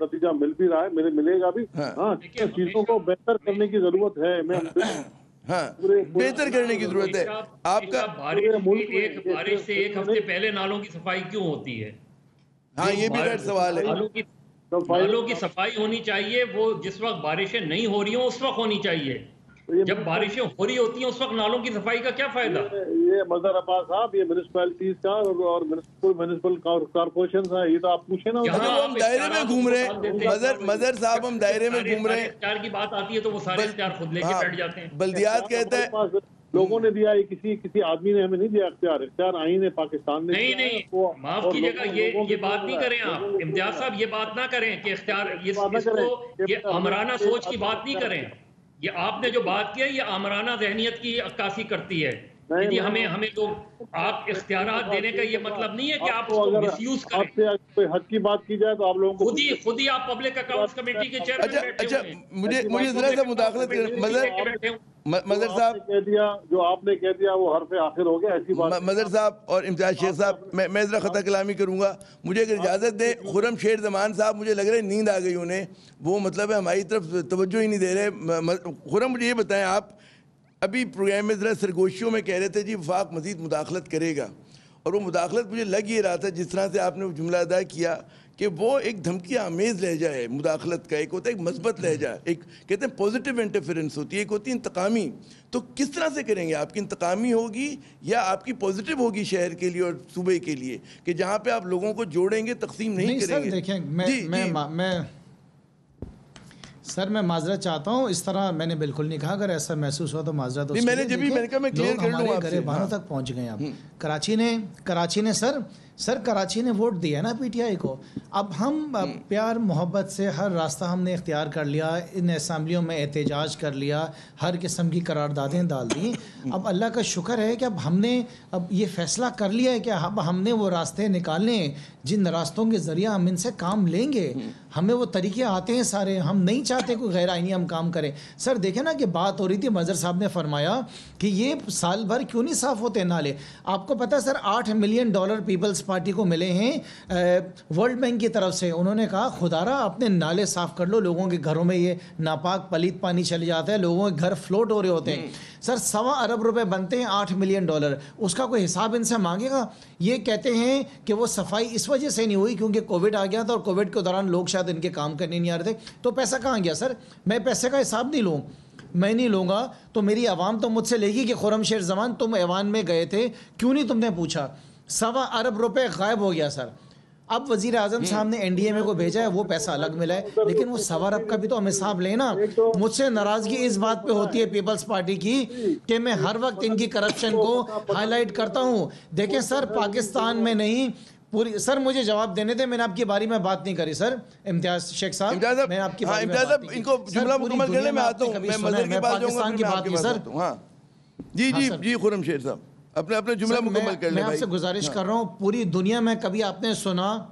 नतीजा मिल भी रहा है, मिलेगा भी। हाँ, चीजों को बेहतर करने की जरूरत है, बेहतर करने की जरूरत है। आपका बारिश से एक हफ्ते पहले नालों की सफाई क्यों होती है? हाँ, ये भी गलत सवाल है। नालों की सफाई होनी चाहिए, वो जिस वक्त बारिशें नहीं हो रही हो उस वक्त होनी चाहिए। जब बारिशें हो रही होती हैं उस वक्त नालों की सफाई का क्या फायदा? ये मजहर अब्बास साहब, ये म्युनिसिपैलिटीज का और म्युनिसिपल कॉर्पोरेशन का, ये तो आप पूछे ना। हम दायरे में घूम रहे हैं मजहर साहब, हम दायरे में घूम रहे हैं। इख्तियार की बात आती है तो वो सारे इख्तियार खुद लेके बैठ जाते हैं। बल्दियात कहता है लोगों ने दिया, किसी आदमी ने हमें नहीं दिया इख्तियार आईन है पाकिस्तान ने। नहीं, माफ कीजिएगा, ये बात नहीं करें आप इम्तियाज साहब, ये बात ना करें कि इख्तियार, ये आमराना सोच की बात नहीं करें। ये आपने जो बात की है ये आमराना जहनियत की अक्कासी करती है। यदि हमें लोग आप इख्तियारात देने का ये मतलब नहीं है कि आप उसको मिसयूज करें। आपसे कोई हद की बात की जाए तो आप लोगों को खुद ही आप पब्लिक अकाउंट्स कमेटी के चेयरमैन बैठे हुए हैं। मुझे जरा सा मुदाखलत मदर साहब कह दिया, जो आपने कह दिया वो हर पे आखिर हो गया, ऐसी बात। मदर साहब और इम्तियाज शेख साहब, मैं जरा खता कलामी करूंगा, मुझे अगर इजाज़त दें। खुर्रम शेर जमान साहब, मुझे लग रहा है नींद आ गई उन्हें, वो मतलब है हमारी तरफ तवज्जो ही नहीं दे रहे। खुर्रम, मुझे ये बताएं, आप अभी प्रोग्राम में ज़रा सरगोशियों में कह रहे थे जी वफाक मज़ीद मुदाखलत करेगा, और वो मुदाखलत मुझे लग ये रहा था जिस तरह से आपने वो जुमला अदा किया कि वो एक धमकी आमेज़ लहजा है मुदाखलत का। एक होता है एक मस्बत लहजा, एक कहते हैं पॉजिटिव इंटरफेरेंस होती है, एक होती है इंतकामी। तो किस तरह से करेंगे? आपकी इंतकामी होगी या आपकी पॉजिटिव होगी शहर के लिए और सूबे के लिए, कि जहाँ पे आप लोगों को जोड़ेंगे, तकसीम नहीं करेंगे? देखें, सर मैं माजरत चाहता हूँ, इस तरह मैंने बिल्कुल नहीं कहा। अगर ऐसा महसूस हो तो माजरत। मैंने कहा मैं क्लियर कर लूँगा, गरीबानों तक पहुँच गए आप। कराची ने सर कराची ने वोट दिया ना पीटीआई को। अब हम प्यार मोहब्बत से हर रास्ता हमने इख्तियार कर लिया, इन असम्बलियों में एहतजाज कर लिया, हर किस्म की करारदादें डाल दी। अब अल्लाह का शुक्र है कि अब हमने ये फ़ैसला कर लिया है कि अब हमने वो रास्ते निकालने जिन रास्तों के ज़रिए हम इनसे काम लेंगे। हमें वो तरीके आते हैं सारे, हम नहीं चाहते कोई गैर आइनी हम काम करें। सर देखें ना कि बात हो रही थी, मजहर साहब ने फरमाया कि ये साल भर क्यों नहीं साफ़ होते नाले। आपको पता है सर $8 मिलियन पीपल्स पार्टी को मिले हैं वर्ल्ड बैंक की तरफ से। उन्होंने कहा खुदारा अपने नाले साफ़ कर लो, लोगों के घरों में ये नापाक पलीत पानी चले जाता है, लोगों के घर फ्लोट हो रहे होते हैं। सर $1.25 अरब बनते हैं, $8 मिलियन, उसका कोई हिसाब इनसे मांगेगा? ये कहते हैं कि वो सफाई इस वजह से नहीं हुई क्योंकि कोविड आ गया था और कोविड के दौरान लोग शायद इनके काम करने नहीं आ रहे थे। तो पैसा कहाँ गया? सर मैं पैसे का हिसाब नहीं लूँ, मैं नहीं लूँगा तो मेरी आवाम तो मुझसे लेगी कि खुर्रम शेर जमान तुम ऐवान में गए थे, क्यों नहीं तुमने पूछा? $1.25 अरब गायब हो गया सर। अब वजीर आजम साहब ने एनडीए को भेजा है, वो पैसा अलग मिला है, लेकिन वो $1.25 अरब का भी तो हम हिसाब लेना। मुझसे नाराजगी इस बात पे होती है पीपल्स पार्टी की कि मैं हर वक्त इनकी करप्शन को हाईलाइट करता हूँ। देखें सर, पाकिस्तान में नहीं पूरी, सर मुझे जवाब देने दे, मैंने आपकी बारी में बात नहीं करी सर। इम्तियाज शेख साहब, मैं आपकी बारी में बात नहीं इनको जुमला मुकम्मल करने में आता हूं, मैं मजहर की बात पाकिस्तान की बात की सर। हां जी खुर्रम शेर साहब, अपने जुमला मुकम्मल कर ले। मैं आपसे गुजारिश कर रहा हूँ, पूरी दुनिया में कभी आपने सुना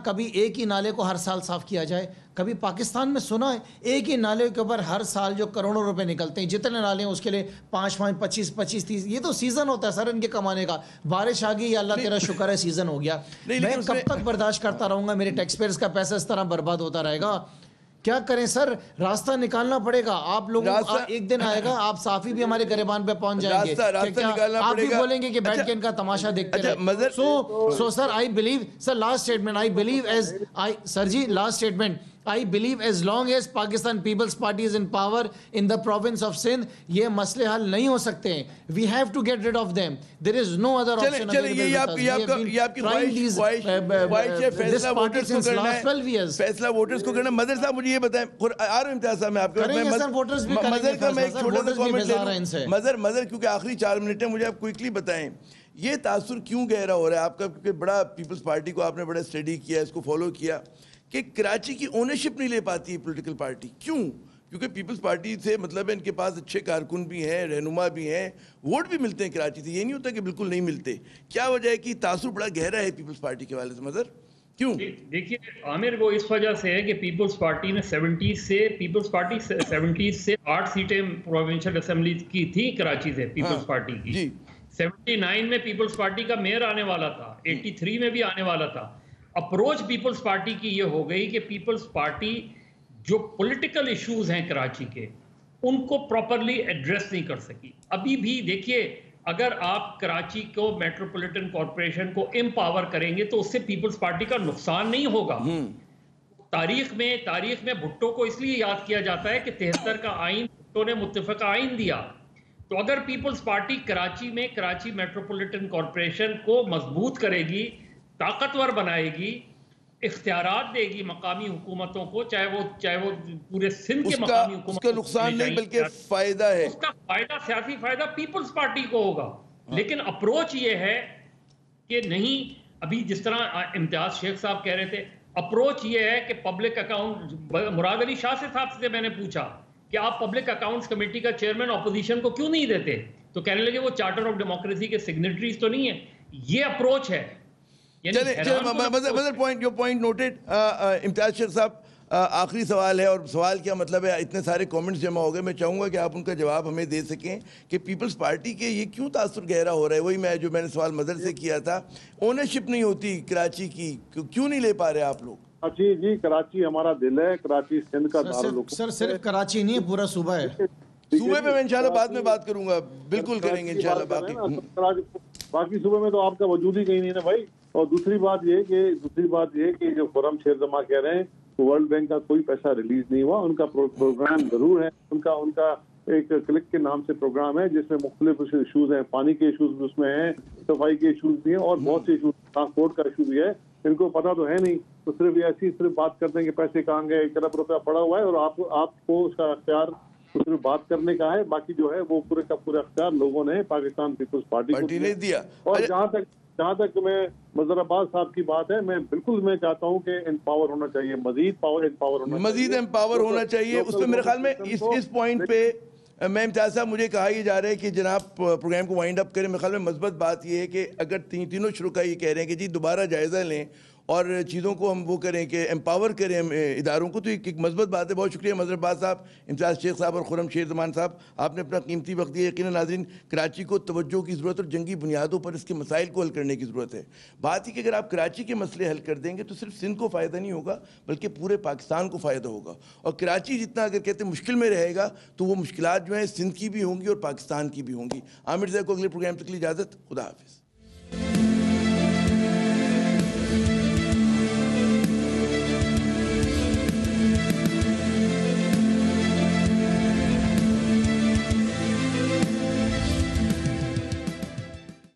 कभी एक ही नाले को हर साल साफ किया जाए? कभी पाकिस्तान में सुना है एक ही नाले के ऊपर हर साल जो करोड़ों रुपए निकलते हैं, जितने नाले हैं उसके लिए 5-5, 25-25, 30, ये तो सीजन होता है सर इनके कमाने का। बारिश आ गई, अल्लाह तेरा शुक्र है सीजन हो गया। मैं कब तक बर्दाश्त करता रहूंगा? मेरे टैक्स पेयर्स का पैसा इस तरह बर्बाद होता रहेगा? क्या करें सर, रास्ता निकालना पड़ेगा। आप लोगों एक दिन आएगा, आप साफी भी हमारे गिरबान पे पहुंच जाएंगे। आप भी बोलेंगे कि बैठ के इनका तमाशा देखते रहे। So sir I believe, sir last statement, I believe as I sir ji last statement, I believe as long as Pakistan People's Party is in power in the province of Sindh, ये मसले हल नहीं हो सकते हैं। We have to get rid of them. There is no other option available with us. We have been trying these this party since last 12 years. फैसला voters को करना। मदर साहब मुझे ये बताएं, आ रहे इम्तियाज साहब मैं आपके करेंगे सर, वोटर्स भी करेंगे। मदर का मैं एक छोटा सा कमेंट ले रहा हूं। मदर क्योंकि आखिरी 4 मिनट है, मुझे आप क्विकली बताएं ये तासुर क्यों गहरा हो रहा है आपका, क्योंकि बड़ा पीपल्स पार्टी को आपने बड़ा स्टडी किया, इसको फॉलो किया कि कराची की ओनरशिप नहीं ले पाती है पॉलिटिकल पार्टी। क्यों? क्योंकि पीपल्स पार्टी से मतलब है इनके पास अच्छे कारकुन भी हैं, रहनुमा भी हैं, वोट भी मिलते हैं कराची से, ये नहीं होता कि बिल्कुल नहीं मिलते। क्या वजह है कि तासुर बड़ा गहरा है पीपल्स पार्टी के वाले से? मदर क्यों? देखिए आमिर, वो इस वजह से है कि पीपल्स पार्टी ने 70s से 8 सीटें प्रोविंशियल असेंबली की थी कराची से पीपल्स पार्टी की। 79 में पीपल्स पार्टी का मेयर आने वाला था, 83 में भी आने वाला था। अप्रोच पीपल्स पार्टी की ये हो गई कि पीपल्स पार्टी जो पॉलिटिकल इश्यूज हैं कराची के उनको प्रॉपरली एड्रेस नहीं कर सकी। अभी भी देखिए, अगर आप कराची को मेट्रोपॉलिटन कॉरपोरेशन को एम्पावर करेंगे तो उससे पीपल्स पार्टी का नुकसान नहीं होगा। तारीख में भुट्टो को इसलिए याद किया जाता है कि 73 का आइन भुट्टो ने मुत्तफिका आइन दिया। तो अगर पीपल्स पार्टी कराची मेट्रोपॉलिटन कॉरपोरेशन को मजबूत करेगी, ताकतवर बनाएगी, इख्तियारात देगी मकामी हुकूमतों को, चाहे वो पूरे सिंध के मकामी हुकूमत, उसका नुकसान नहीं बल्कि फायदा है। उसका फायदा, सियासी फायदा पीपल्स पार्टी को होगा। लेकिन अप्रोच ये है कि नहीं, अभी जिस तरह इम्तियाज शेख साहब कह रहे थे, अप्रोच ये है कि पब्लिक अकाउंट, मुराद अली शाह साहब से मैंने पूछा कि आप पब्लिक अकाउंट्स कमेटी का चेयरमैन ऑपोजिशन को क्यों नहीं देते, तो कहने लगे वो चार्टर ऑफ डेमोक्रेसी के सिग्नेटरीज तो नहीं है। ये अप्रोच है। चले पॉइंट नोटेड। इम्तियाज शेख साहब, आखिरी सवाल है, और सवाल क्या मतलब है, इतने सारे कमेंट्स जमा हो गए, मैं चाहूँगा कि आप उनका जवाब हमें दे सकें कि पीपल्स पार्टी के ये क्यों तासुर गहरा हो रहा है। वही मैंने सवाल मदर से किया था, ओनरशिप नहीं होती कराची की, क्यों नहीं ले पा रहे आप लोग? जी, कराची हमारा दिल है, कराची सिंध का दारुल। सर सिर्फ कराची नहीं है, पूरा सूबा है। सूबे पे मैं इंशाल्लाह बाद में बात करूंगा, बिल्कुल करेंगे इंशाल्लाह। बाकी सूबे में तो आपका वजूद ही कहीं नहीं है भाई। और दूसरी बात ये कि जो खुर्रम शेरजमा कह रहे हैं, तो वर्ल्ड बैंक का कोई पैसा रिलीज नहीं हुआ। उनका प्रोग्राम जरूर है, उनका एक क्लिक के नाम से प्रोग्राम है जिसमें मुख्तलिफ इशूज हैं, पानी के इशूज भी उसमें हैं, सफाई के इशूज भी हैं, और बहुत से इशूज, ट्रांसपोर्ट का इशू भी है। इनको पता तो है नहीं, तो सिर्फ बात करते हैं कि पैसे कहाँ गए, 1 अरब रुपया पड़ा हुआ है, और आपको उसका अख्तियार सिर्फ बात करने का है, बाकी जो है वो पूरे का पूरा अख्तियार लोगों ने पाकिस्तान पीपल्स पार्टी को दिया। और जहाँ तक मैं मजहर अब्बास साहब की बात है, मैं चाहता हूँ कि एम्पावर होना चाहिए, मजीद एम्पावर होना चाहिए। उसमें मेरे ख्याल में इस पॉइंट पे मैं इम्तियाज साहब, मुझे कहा यह जा रहा है कि जनाब प्रोग्राम को वाइंड अप करें। मेरे ख्याल में मस्बत बात यह है कि अगर तीनों शुरुका ये कह रहे हैं कि जी दोबारा जायज़ा लें और चीज़ों को हम वो करें कि एम्पावर करें इदारों को, तो एक मस्बत बात है। बहुत शुक्रिया मजहर अब्बास साहब, इम्तियाज शेख साहब और खुर्रम शेरजमान साहब, आपने अपना कीमती वक्त दिया। यकीनन नाज़रीन, कराची को तवज्जो की ज़रूरत और जंगी बुनियादों पर इसके मसाइल को हल करने की ज़रूरत है। बात ही कि अगर आप कराची के मसले हल कर देंगे तो सिर्फ सिंध को फ़ायदा नहीं होगा बल्कि पूरे पाकिस्तान को फ़ायदा होगा। और कराची जितना अगर कहते हैं मुश्किल में रहेगा तो वो मुश्किलात जो हैं सिंध की भी होंगी और पाकिस्तान की भी होंगी। आमिर ज़ैद को अगले प्रोग्राम तक के लिए इजाज़त, खुदा हाफिज़।